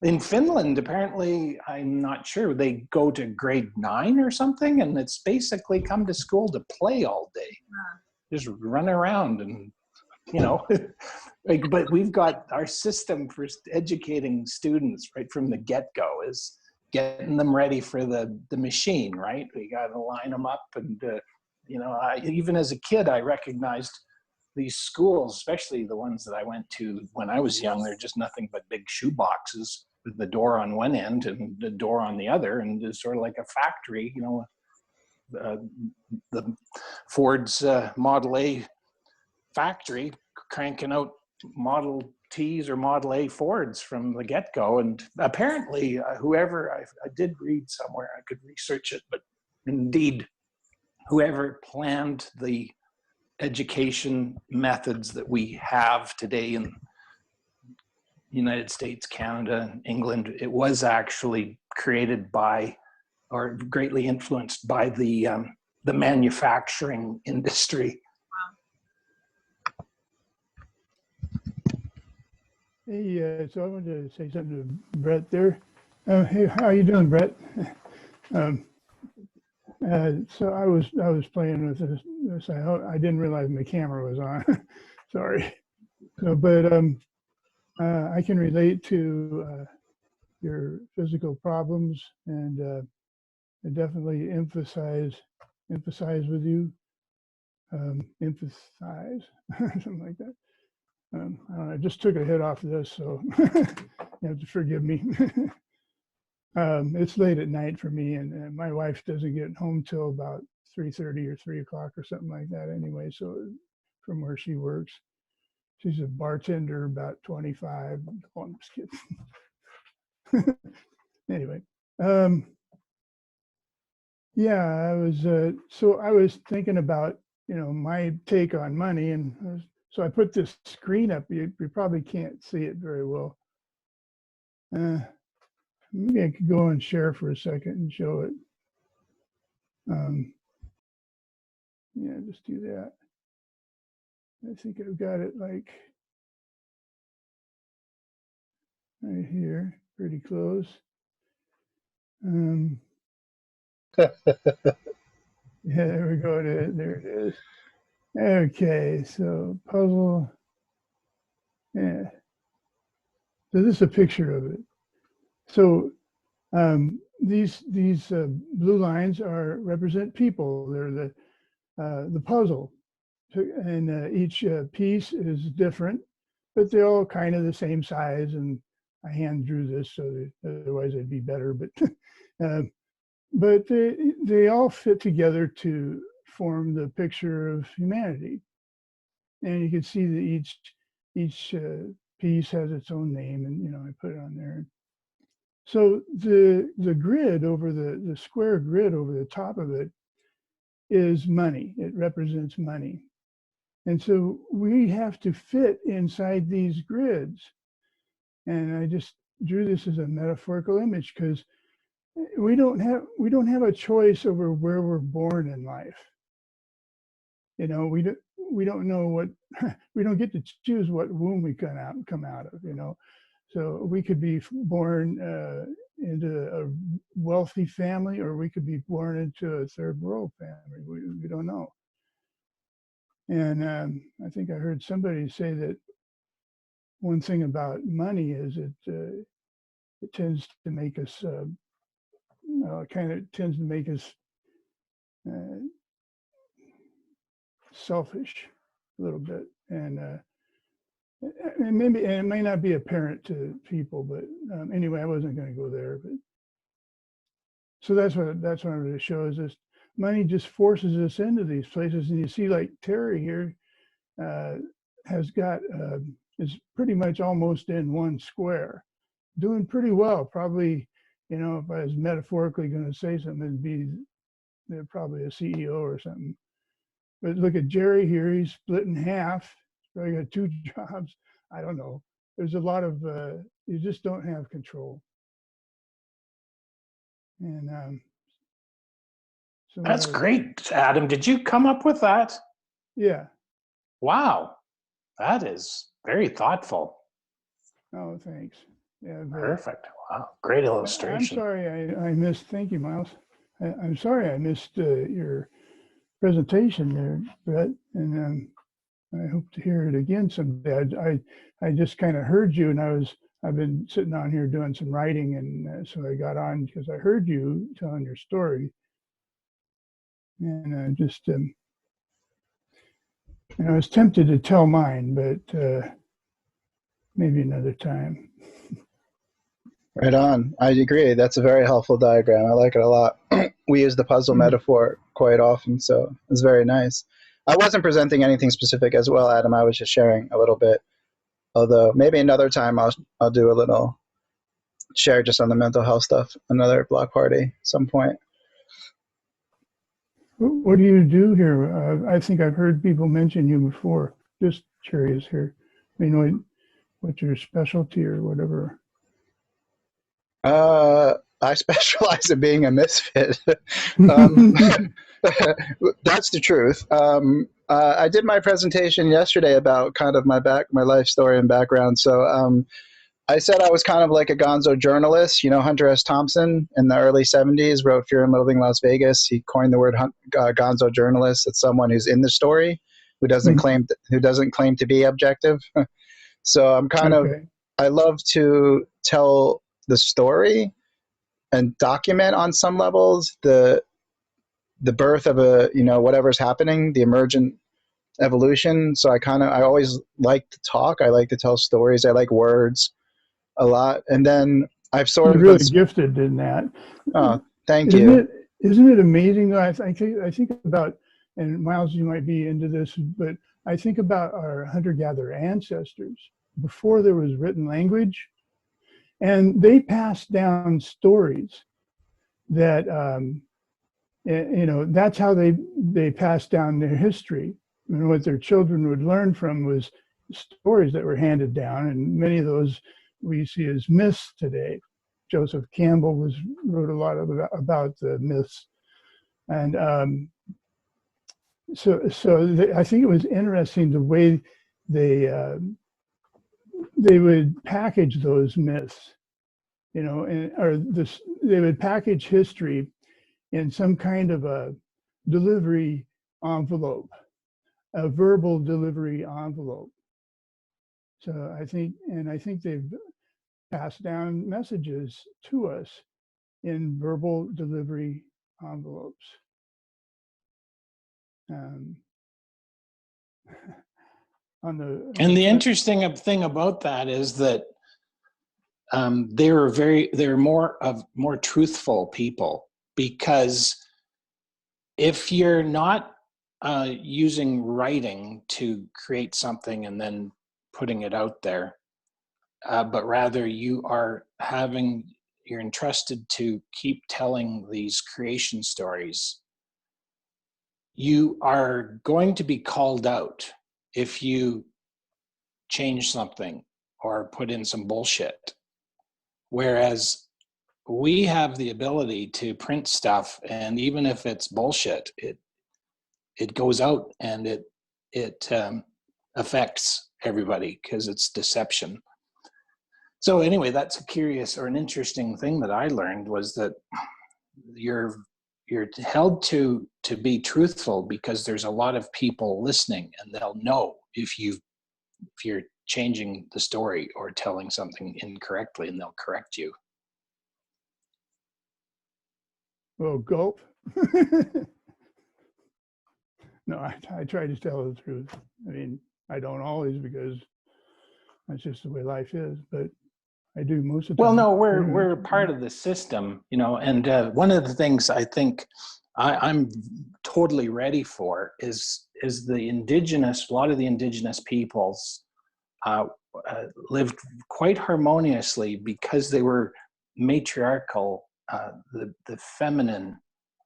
In Finland, apparently, I'm not sure, they go to grade 9 or something, and it's basically come to school to play all day. Just run around and, you know, like, but we've got our system for educating students right from the get-go is getting them ready for the machine, right? We got to line them up. And, you know, even as a kid, I recognized these schools, especially the ones that I went to when I was young, they're just nothing but big shoe boxes with the door on one end and the door on the other. And it's sort of like a factory, you know, the Ford's Model A factory cranking out Model Ts or Model A Fords from the get-go. And apparently whoever, I did read somewhere, I could research it, but indeed, whoever planned the education methods that we have today in United States, Canada, England. It was actually created by, or greatly influenced by the manufacturing industry. Hey, so I wanted to say something to Brett there. Hey, how you doing, Brett? So I was playing with this. I didn't realize my camera was on. Sorry. So, but I can relate to your physical problems, and I definitely empathize with you. Emphasize, something like that. I don't know, I just took a hit off of this, so you have to forgive me. It's late at night for me, and my wife doesn't get home till about 3:30 or 3 o'clock or something like that anyway, so from where she works. She's a bartender, about 25. Oh, I'm just kidding. Anyway, yeah, I was thinking about, my take on money, and so I put this screen up. You probably can't see it very well. Maybe I could go and share for a second and show it. Yeah, just do that. I think I've got it like right here, pretty close. Yeah, there we go. There it is. Okay, so puzzle. Yeah. So this is a picture of it. So these blue lines represent people. They're the puzzle, and each piece is different, but they're all kind of the same size. And I hand drew this, so that otherwise it'd be better. But they all fit together to form the picture of humanity. And you can see that each piece has its own name, and I put it on there. So the grid over the square grid over the top of it is money. It represents money. And so we have to fit inside these grids. And I just drew this as a metaphorical image because we don't have a choice over where we're born in life. We don't know what we don't get to choose what womb we come out of. So we could be born into a wealthy family, or we could be born into a third world family. We don't know. And I think I heard somebody say that one thing about money is it tends to make us tends to make us selfish a little bit, and maybe it may not be apparent to people, but anyway, I wasn't going to go there. But so that's what I wanted to show, is this money just forces us into these places. And you see, like Terry here has got is pretty much almost in one square, doing pretty well. Probably, if I was metaphorically going to say something, it'd be they're probably a CEO or something. But look at Jerry here; he's split in half. He's probably got 2 jobs. I don't know. There's a lot of you just don't have control. And so That's great, Adam. Did you come up with that? Yeah. Wow, that is very thoughtful. Oh, thanks. Yeah. Perfect. Wow, great illustration. I'm sorry I missed. Thank you, Miles. I'm sorry I missed your presentation there, Brett, and I hope to hear it again someday. I just kind of heard you, and I've been sitting on here doing some writing, and so I got on because I heard you telling your story, and I was tempted to tell mine, but maybe another time. Right on. I agree. That's a very helpful diagram. I like it a lot. We use the puzzle metaphor quite often, so it's very nice. I wasn't presenting anything specific as well, Adam. I was just sharing a little bit. Although maybe another time I'll do a little share just on the mental health stuff, another block party at some point. What do you do here? I think I've heard people mention you before. Just curious here. I mean, what's your specialty or whatever? I specialize in being a misfit. That's the truth. I did my presentation yesterday about kind of my life story and background. So I said I was kind of like a gonzo journalist. You know, Hunter S. Thompson in the early 70s wrote Fear and Loathing Las Vegas. He coined the word gonzo journalist. It's someone who's in the story who doesn't claim to be objective. So I'm kind of, I love to tell the story and document on some levels the birth of a, you know, whatever's happening, the emergent evolution. So I always like to talk. I like to tell stories. I like words a lot. And then I've sort You're of really gifted in that. Oh, thank you. Isn't it amazing though? I think about, and Miles, you might be into this, but I think about our hunter-gatherer ancestors before there was written language, and they passed down stories that, you know, that's how they passed down their history. And what their children would learn from was stories that were handed down, and many of those we see as myths today. Joseph Campbell wrote a lot about the myths, and I think it was interesting the way they would package those myths, you know, they would package history in some kind of a delivery envelope, a verbal delivery envelope. So I think they've passed down messages to us in verbal delivery envelopes. And the interesting thing about that is that they're more truthful people, because if you're not using writing to create something and then putting it out there, but rather you're entrusted to keep telling these creation stories, you are going to be called out if you change something or put in some bullshit. Whereas we have the ability to print stuff, and even if it's bullshit, it goes out and it affects everybody because it's deception. So anyway, that's a curious or an interesting thing that I learned, was that you're held to be truthful because there's a lot of people listening, and they'll know if you're changing the story or telling something incorrectly, and they'll correct you. Well, gulp. No, I try to tell the truth. I mean, I don't always, because that's just the way life is, but I do most of the time. Well, no, we're part of the system, you know, and one of the things I think I'm totally ready for is a lot of the indigenous peoples lived quite harmoniously because they were matriarchal. The feminine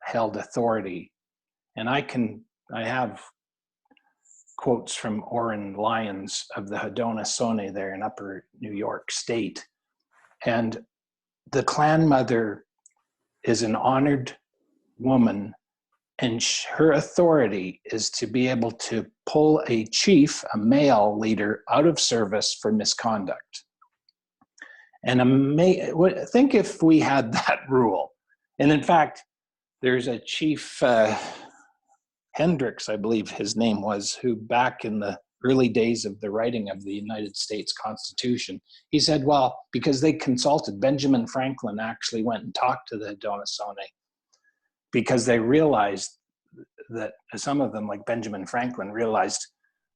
held authority, and I have quotes from Oren Lyons of the Haudenosaunee there in Upper New York State. And the clan mother is an honored woman, and her authority is to be able to pull a chief, a male leader, out of service for misconduct. And think if we had that rule. And in fact, there's a chief, Hendricks, I believe his name was, who back in the early days of the writing of the United States Constitution, he said, well, because they consulted, Benjamin Franklin actually went and talked to the Haudenosaunee, because they realized that some of them, like Benjamin Franklin, realized,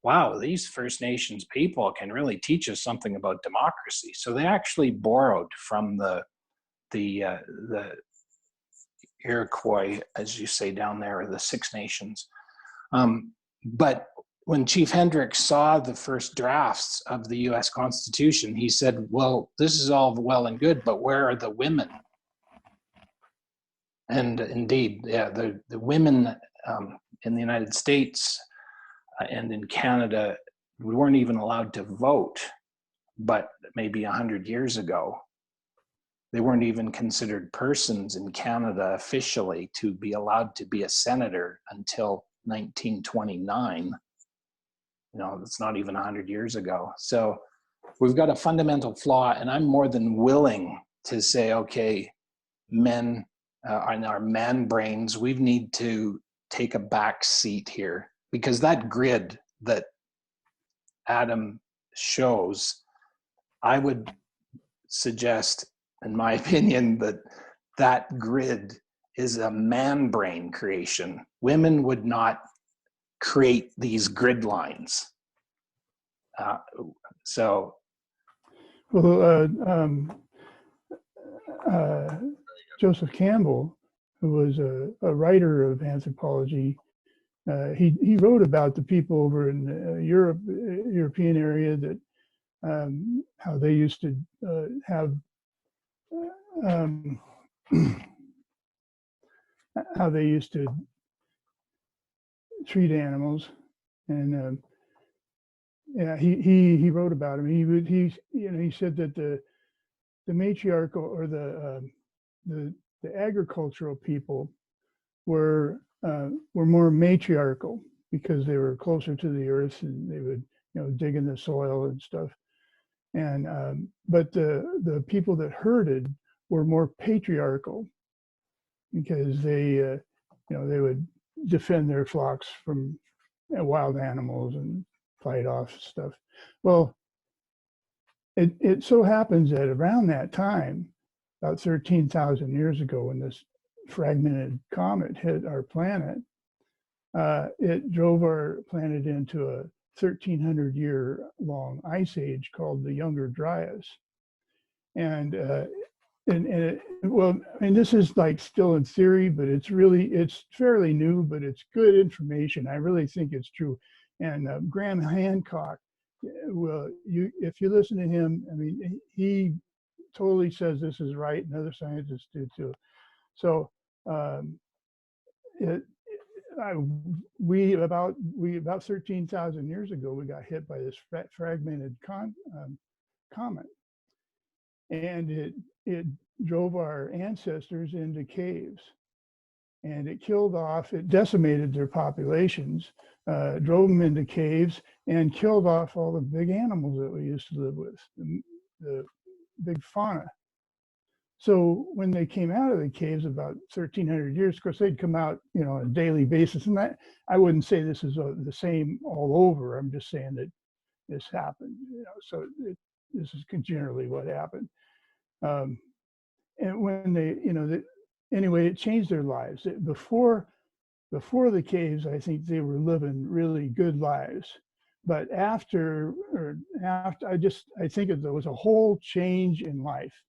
wow, these First Nations people can really teach us something about democracy. So they actually borrowed from the Iroquois, as you say down there, or the Six Nations. But when Chief Hendricks saw the first drafts of the US Constitution, he said, well, this is all well and good, but where are the women? And indeed, yeah, the women in the United States and in Canada, we weren't even allowed to vote but maybe 100 years ago, they weren't even considered persons in Canada officially to be allowed to be a senator until 1929. You know, it's not even 100 years ago. So we've got a fundamental flaw, and I'm more than willing to say, okay, men in our man brains, we need to take a back seat here, because that grid that Adam shows, I would suggest, in my opinion, that that grid is a man brain creation. Women would not create these grid lines. Joseph Campbell, who was a writer of anthropology, he wrote about the people over in the European area, that how they used to have how they used to treat animals, and yeah, he wrote about him. He said that the matriarchal, or the agricultural people were more matriarchal, because they were closer to the earth, and they would, dig in the soil and stuff. And but the people that herded were more patriarchal, because they they would defend their flocks from wild animals and fight off stuff. Well, it so happens that around that time, about 13,000 years ago, when this fragmented comet hit our planet, it drove our planet into a 1,300-year-long ice age called the Younger Dryas. And this is like still in theory, but it's fairly new, but it's good information. I really think it's true. And Graham Hancock, if you listen to him, I mean, he totally says this is right, and other scientists do too. So about 13,000 years ago, we got hit by this fragmented comet, and it drove our ancestors into caves, and it decimated their populations, drove them into caves, and killed off all the big animals that we used to live with, the big fauna. So when they came out of the caves about 1,300 years, of course, they'd come out, on a daily basis. And that, I wouldn't say this is the same all over. I'm just saying that this happened, so this is generally what happened. And when they, anyway, it changed their lives. Before the caves, I think they were living really good lives. But after, I think there was a whole change in life.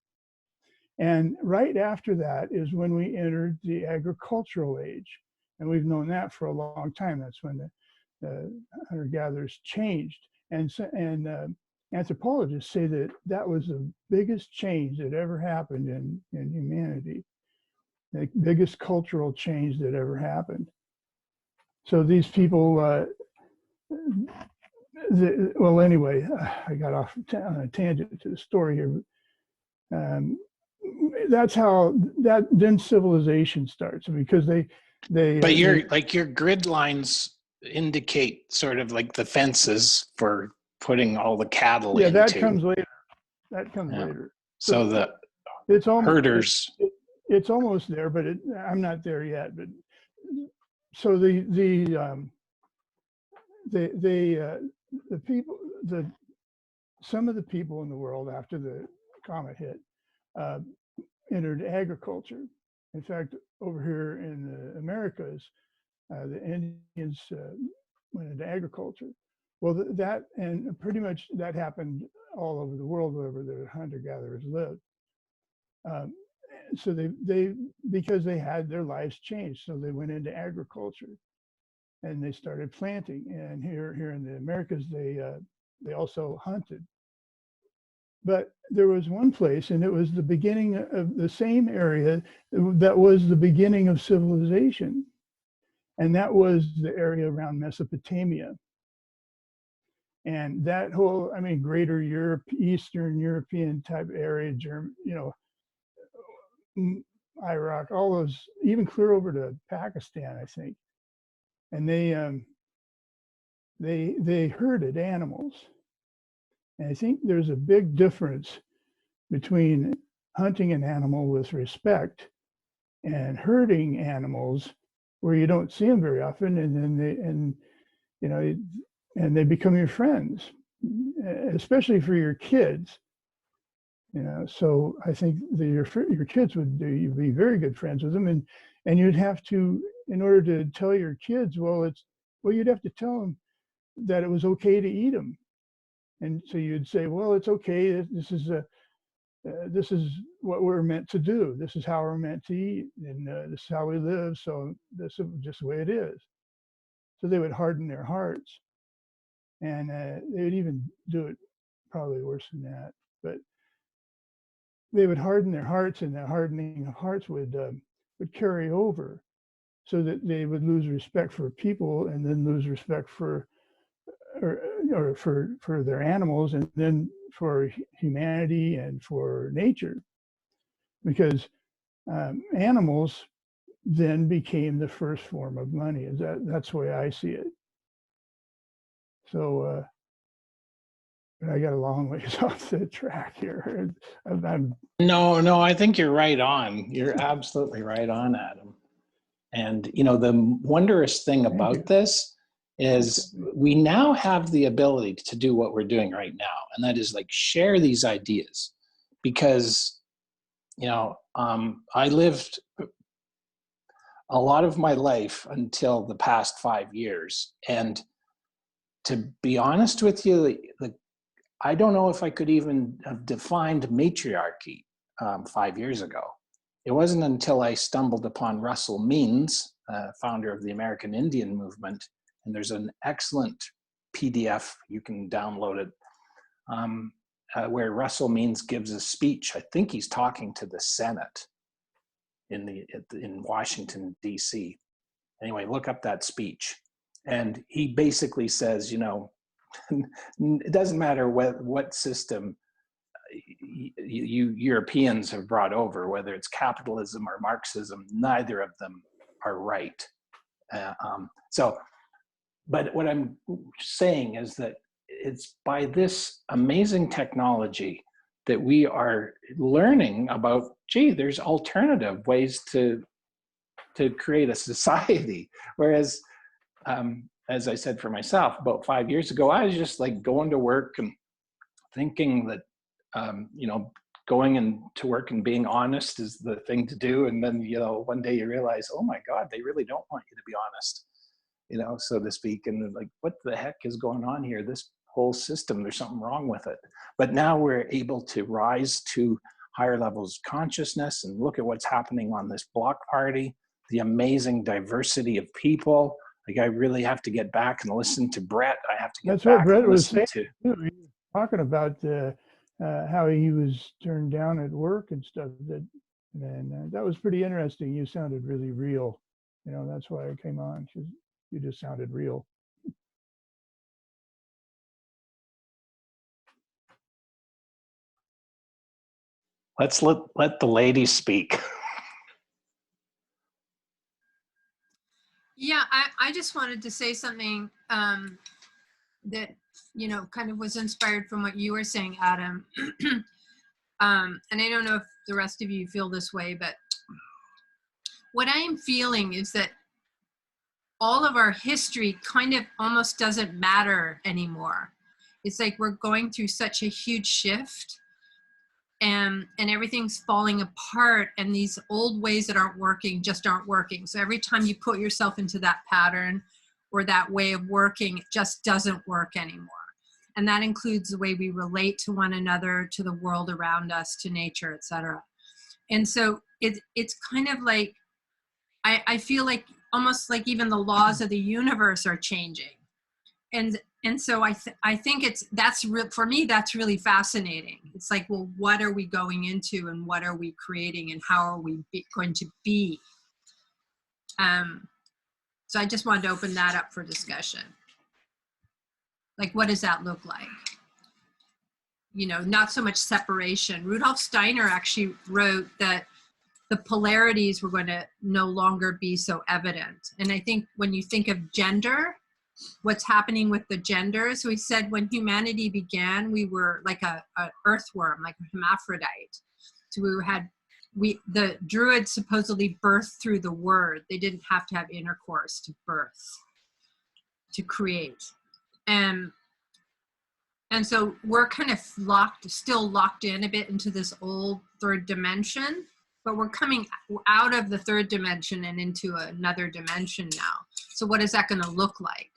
And right after that is when we entered the agricultural age. And we've known that for a long time. That's when the hunter-gatherers changed. And anthropologists say that was the biggest change that ever happened in humanity, the biggest cultural change that ever happened. So these people, well, anyway, I got off on a tangent to the story here. That's how then civilization starts, because they but your grid lines indicate sort of like the fences for putting all the cattle into. That comes later. Later. So it's almost, herders. It's almost there, but I'm not there yet. But so the people, some of the people in the world after the comet hit entered agriculture. In fact, over here in the Americas, the Indians went into agriculture. Well, and pretty much that happened all over the world, wherever the hunter-gatherers lived. So because they had their lives changed, so they went into agriculture, and they started planting. And here in the Americas, they also hunted. But there was one place, and it was the beginning of the same area that was the beginning of civilization. And that was the area around Mesopotamia. And that whole, I mean, greater Europe, Eastern European type area, Iraq, all those, even clear over to Pakistan, I think. And they herded animals. And I think there's a big difference between hunting an animal with respect and herding animals where you don't see them very often, and then they become your friends, especially for your kids. So I think that your kids you'd be very good friends with them, and you'd have to, in order to tell your kids, you'd have to tell them that it was okay to eat them. And so you'd say, well, it's okay. This is what we're meant to do. This is how we're meant to eat, and this is how we live. So this is just the way it is. So they would harden their hearts, and they would even do it probably worse than that. But they would harden their hearts, and the hardening of hearts would carry over, so that they would lose respect for people, and then lose respect for their animals, and then for humanity and for nature, because animals then became the first form of money. That's the way I see it. So I got a long ways off the track here. No, I think you're right on. You're absolutely right on, Adam. And the wondrous thing about this is we now have the ability to do what we're doing right now, and that is like share these ideas, because I lived a lot of my life until the past 5 years, and to be honest with you, I don't know if I could even have defined matriarchy 5 years ago. It wasn't until I stumbled upon Russell Means, founder of the American Indian Movement, and there's an excellent PDF, you can download it, where Russell Means gives a speech. I think he's talking to the Senate in Washington, D.C. Anyway, look up that speech. And he basically says, it doesn't matter what system you Europeans have brought over, whether it's capitalism or Marxism, neither of them are right. But what I'm saying is that it's by this amazing technology that we are learning about, there's alternative ways to create a society. Whereas, as I said for myself, about 5 years ago, I was just like going to work and thinking that, going to work and being honest is the thing to do. And then, one day you realize, oh my God, they really don't want you to be honest, so to speak. And like, what the heck is going on here? This whole system, there's something wrong with it. But now we're able to rise to higher levels of consciousness and look at what's happening on this block party, the amazing diversity of people. Like, I really have to get back and listen to Brett. I have to get That's back what Brett and was listen saying. to. He was talking about how he was turned down at work and stuff. That was pretty interesting. You sounded really real. That's why I came on, because you just sounded real. Let's let the ladies speak. Yeah, I just wanted to say something that, kind of was inspired from what you were saying, Adam. And I don't know if the rest of you feel this way, but what I am feeling is that all of our history kind of almost doesn't matter anymore. It's like we're going through such a huge shift, and everything's falling apart, and these old ways that aren't working just aren't working. So every time you put yourself into that pattern or that way of working, it just doesn't work anymore. And that includes the way we relate to one another, to the world around us, to nature, etc. And so it's kind of like, I feel like almost like even the laws of the universe are changing. And so I think for me, that's really fascinating. It's like, well, what are we going into, and what are we creating, and how are we going to be? So I just wanted to open that up for discussion. Like, what does that look like? You know, not so much separation. Rudolf Steiner actually wrote that the polarities were going to no longer be so evident. And I think when you think of gender, what's happening with the genders, so he said when humanity began, we were like a earthworm, like a hermaphrodite. So the Druids supposedly birthed through the word. They didn't have to have intercourse to birth, to create. And so we're kind of still locked in a bit into this old third dimension, but we're coming out of the third dimension and into another dimension now. So what is that going to look like?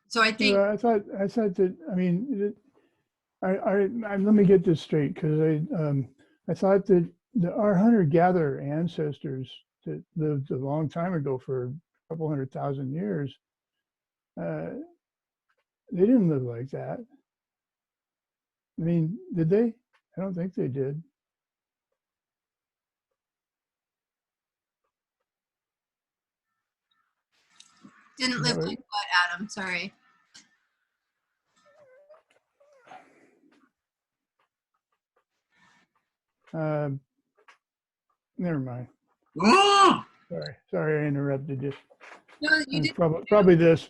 So I think I thought that, I mean, let me get this straight, because I thought that our hunter-gatherer ancestors that lived a long time ago for a couple 100,000 years, they didn't live like that. I mean, did they? I don't think they did. didn't live like what, Adam? Sorry. Never mind. Oh! Sorry, I interrupted you. No, you didn't. Probably this.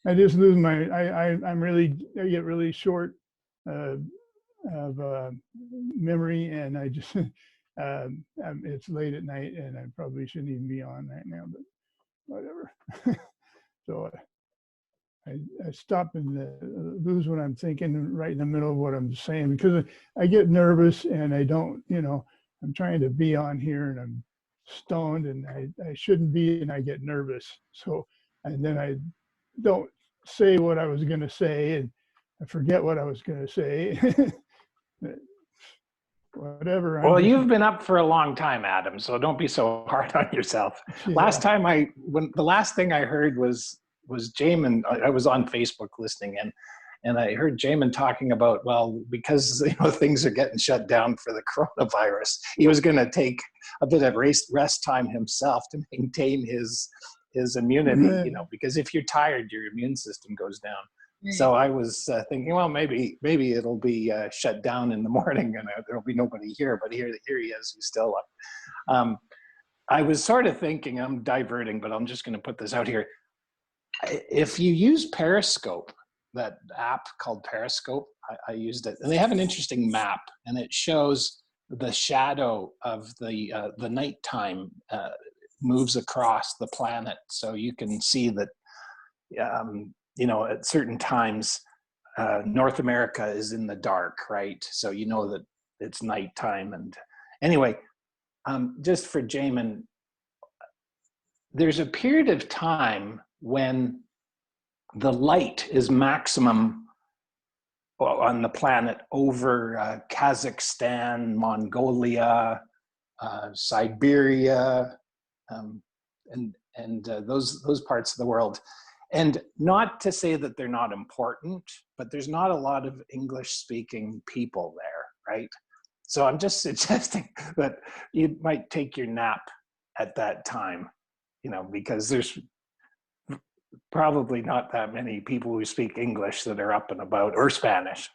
I just lose my. I get really short of memory, and I just. It's late at night, and I probably shouldn't even be on right now, but whatever. So I stop and lose what I'm thinking right in the middle of what I'm saying, because I get nervous and I don't, I'm trying to be on here and I'm stoned and I shouldn't be, and I get nervous. So, and then I don't say what I was going to say, and I forget what I was going to say. Whatever. Well, you've been up for a long time, Adam, so don't be so hard on yourself. Yeah. The last thing I heard was Jamin. I was on Facebook listening in, and I heard Jamin talking about, well, because things are getting shut down for the coronavirus, he was going to take a bit of rest time himself to maintain his immunity. Because if you're tired, your immune system goes down. So I was thinking, well, maybe it'll be shut down in the morning and there'll be nobody here. But here he is, he's still up. I was sort of thinking, I'm diverting, but I'm just going to put this out here. If you use Periscope, that app called Periscope, I used it, and they have an interesting map, and it shows the shadow of the nighttime moves across the planet, so you can see that. At certain times, North America is in the dark, right? So you know that it's nighttime. And anyway, just for Jamin, there's a period of time when the light is maximum on the planet over Kazakhstan, Mongolia, Siberia, and those parts of the world. And not to say that they're not important, but there's not a lot of English-speaking people there, right? So I'm just suggesting that you might take your nap at that time, because there's probably not that many people who speak English that are up and about, or Spanish.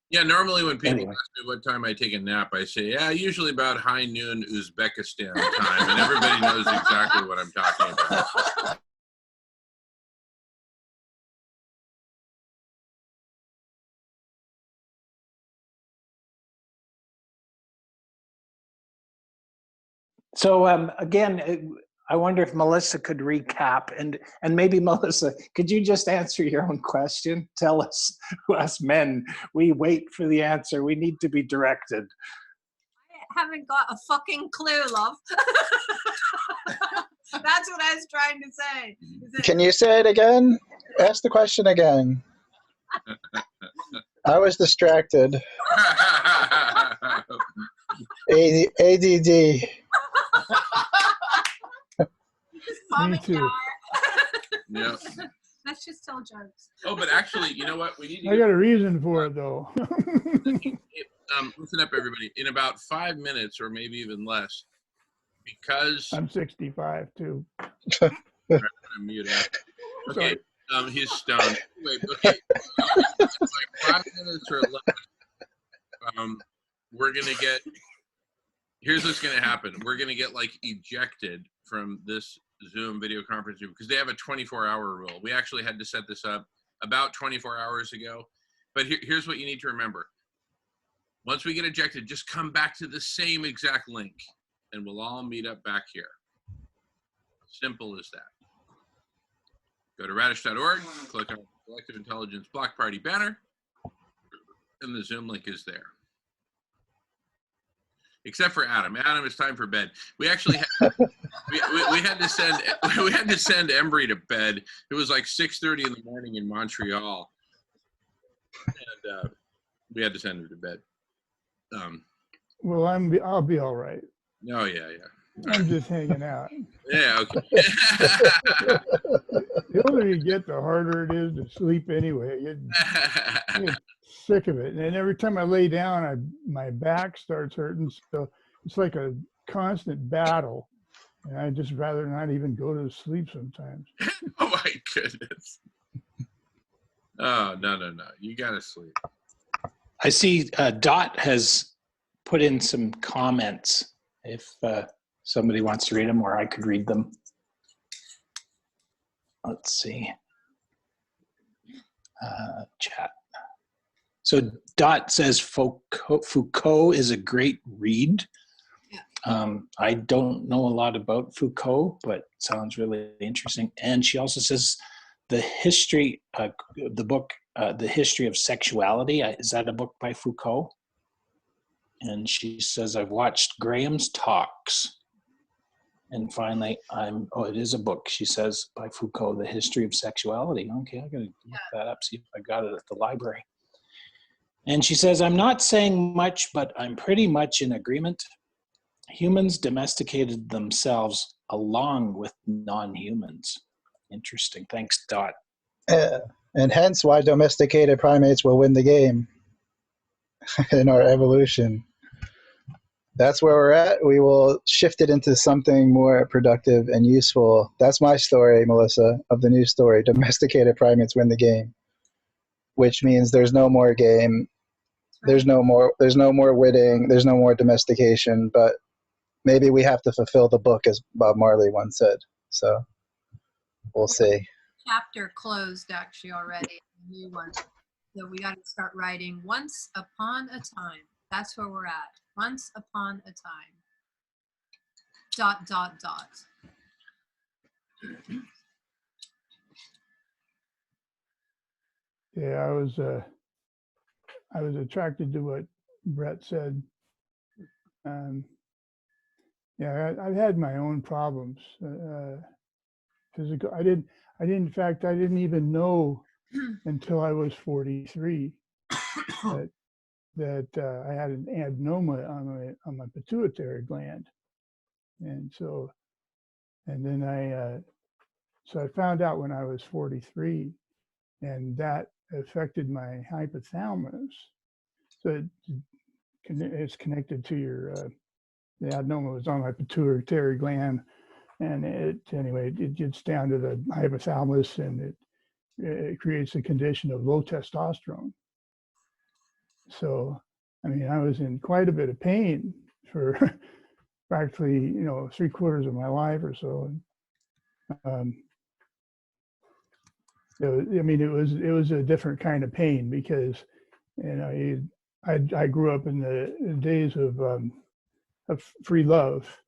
Yeah, normally when people ask me what time I take a nap, I say, usually about high noon Uzbekistan time, and everybody knows exactly what I'm talking about. So again, I wonder if Melissa could recap, and maybe Melissa, could you just answer your own question? Tell us men, we wait for the answer. We need to be directed. I haven't got a fucking clue, love. That's what I was trying to say. Can you say it again? Ask the question again. I was distracted. ADD. Me too. Yeah. Let's just tell jokes. Oh, but actually, you know what? We need to I got a reason for it, though. Listen up, everybody. In about 5 minutes, or maybe even less, because I'm 65 too. I'm mute. Okay. He's stoned. Anyway, okay. Like 5 minutes or less. We're gonna get. Here's what's gonna happen. We're gonna get like ejected from this Zoom video conference room because they have a 24-hour rule. We actually had to set this up about 24 hours ago. But here's what you need to remember. Once we get ejected, just come back to the same exact link and we'll all meet up back here. Simple as that. Go to radish.org, click on Collective Intelligence Block Party banner, and the Zoom link is there. Except for Adam. Adam, it's time for bed. We actually had, we had to send Embry to bed. It was like 6:30 in the morning in Montreal, and we had to send him to bed. Well, I'll be all right. Oh yeah. I'm just hanging out. Yeah, okay. The older you get, the harder it is to sleep anyway. You get sick of it. And every time I lay down, my back starts hurting. So it's like a constant battle. And I'd just rather not even go to sleep sometimes. Oh my goodness. Oh, no. You got to sleep. I see Dot has put in some comments. If somebody wants to read them, or I could read them. Let's see. Chat. So Dot says Foucault is a great read. I don't know a lot about Foucault, but sounds really interesting. And she also says the history, the book, The History of Sexuality. Is that a book by Foucault? And she says, I've watched Graham's talks. And finally, it is a book, she says, by Foucault, The History of Sexuality. Okay, I gotta look that up, see if I got it at the library. And she says, I'm not saying much, but I'm pretty much in agreement. Humans domesticated themselves along with non-humans. Interesting. Thanks, Dot. And hence why domesticated primates will win the game in our evolution. That's where we're at. We will shift it into something more productive and useful. That's my story, Melissa, of the new story. Domesticated primates win the game, which means there's no more game. There's no more winning. There's no more domestication. But maybe we have to fulfill the book, as Bob Marley once said. So we'll see. Chapter closed actually already. A new one. So we got to start writing once upon a time. That's where we're at. Once upon a time. ... Yeah, I was attracted to what Brett said. Yeah, I've had my own problems. Physical. I didn't. In fact, I didn't even know until I was 43 that I had an adenoma on my pituitary gland, and then I found out when I was 43, and that affected my hypothalamus. So it's connected to your the adenoma was on my pituitary gland, and it gets down to the hypothalamus, and it creates a condition of low testosterone. So, I mean, I was in quite a bit of pain for practically, 3/4 of my life or so. It was a different kind of pain because, I grew up in the days of free love.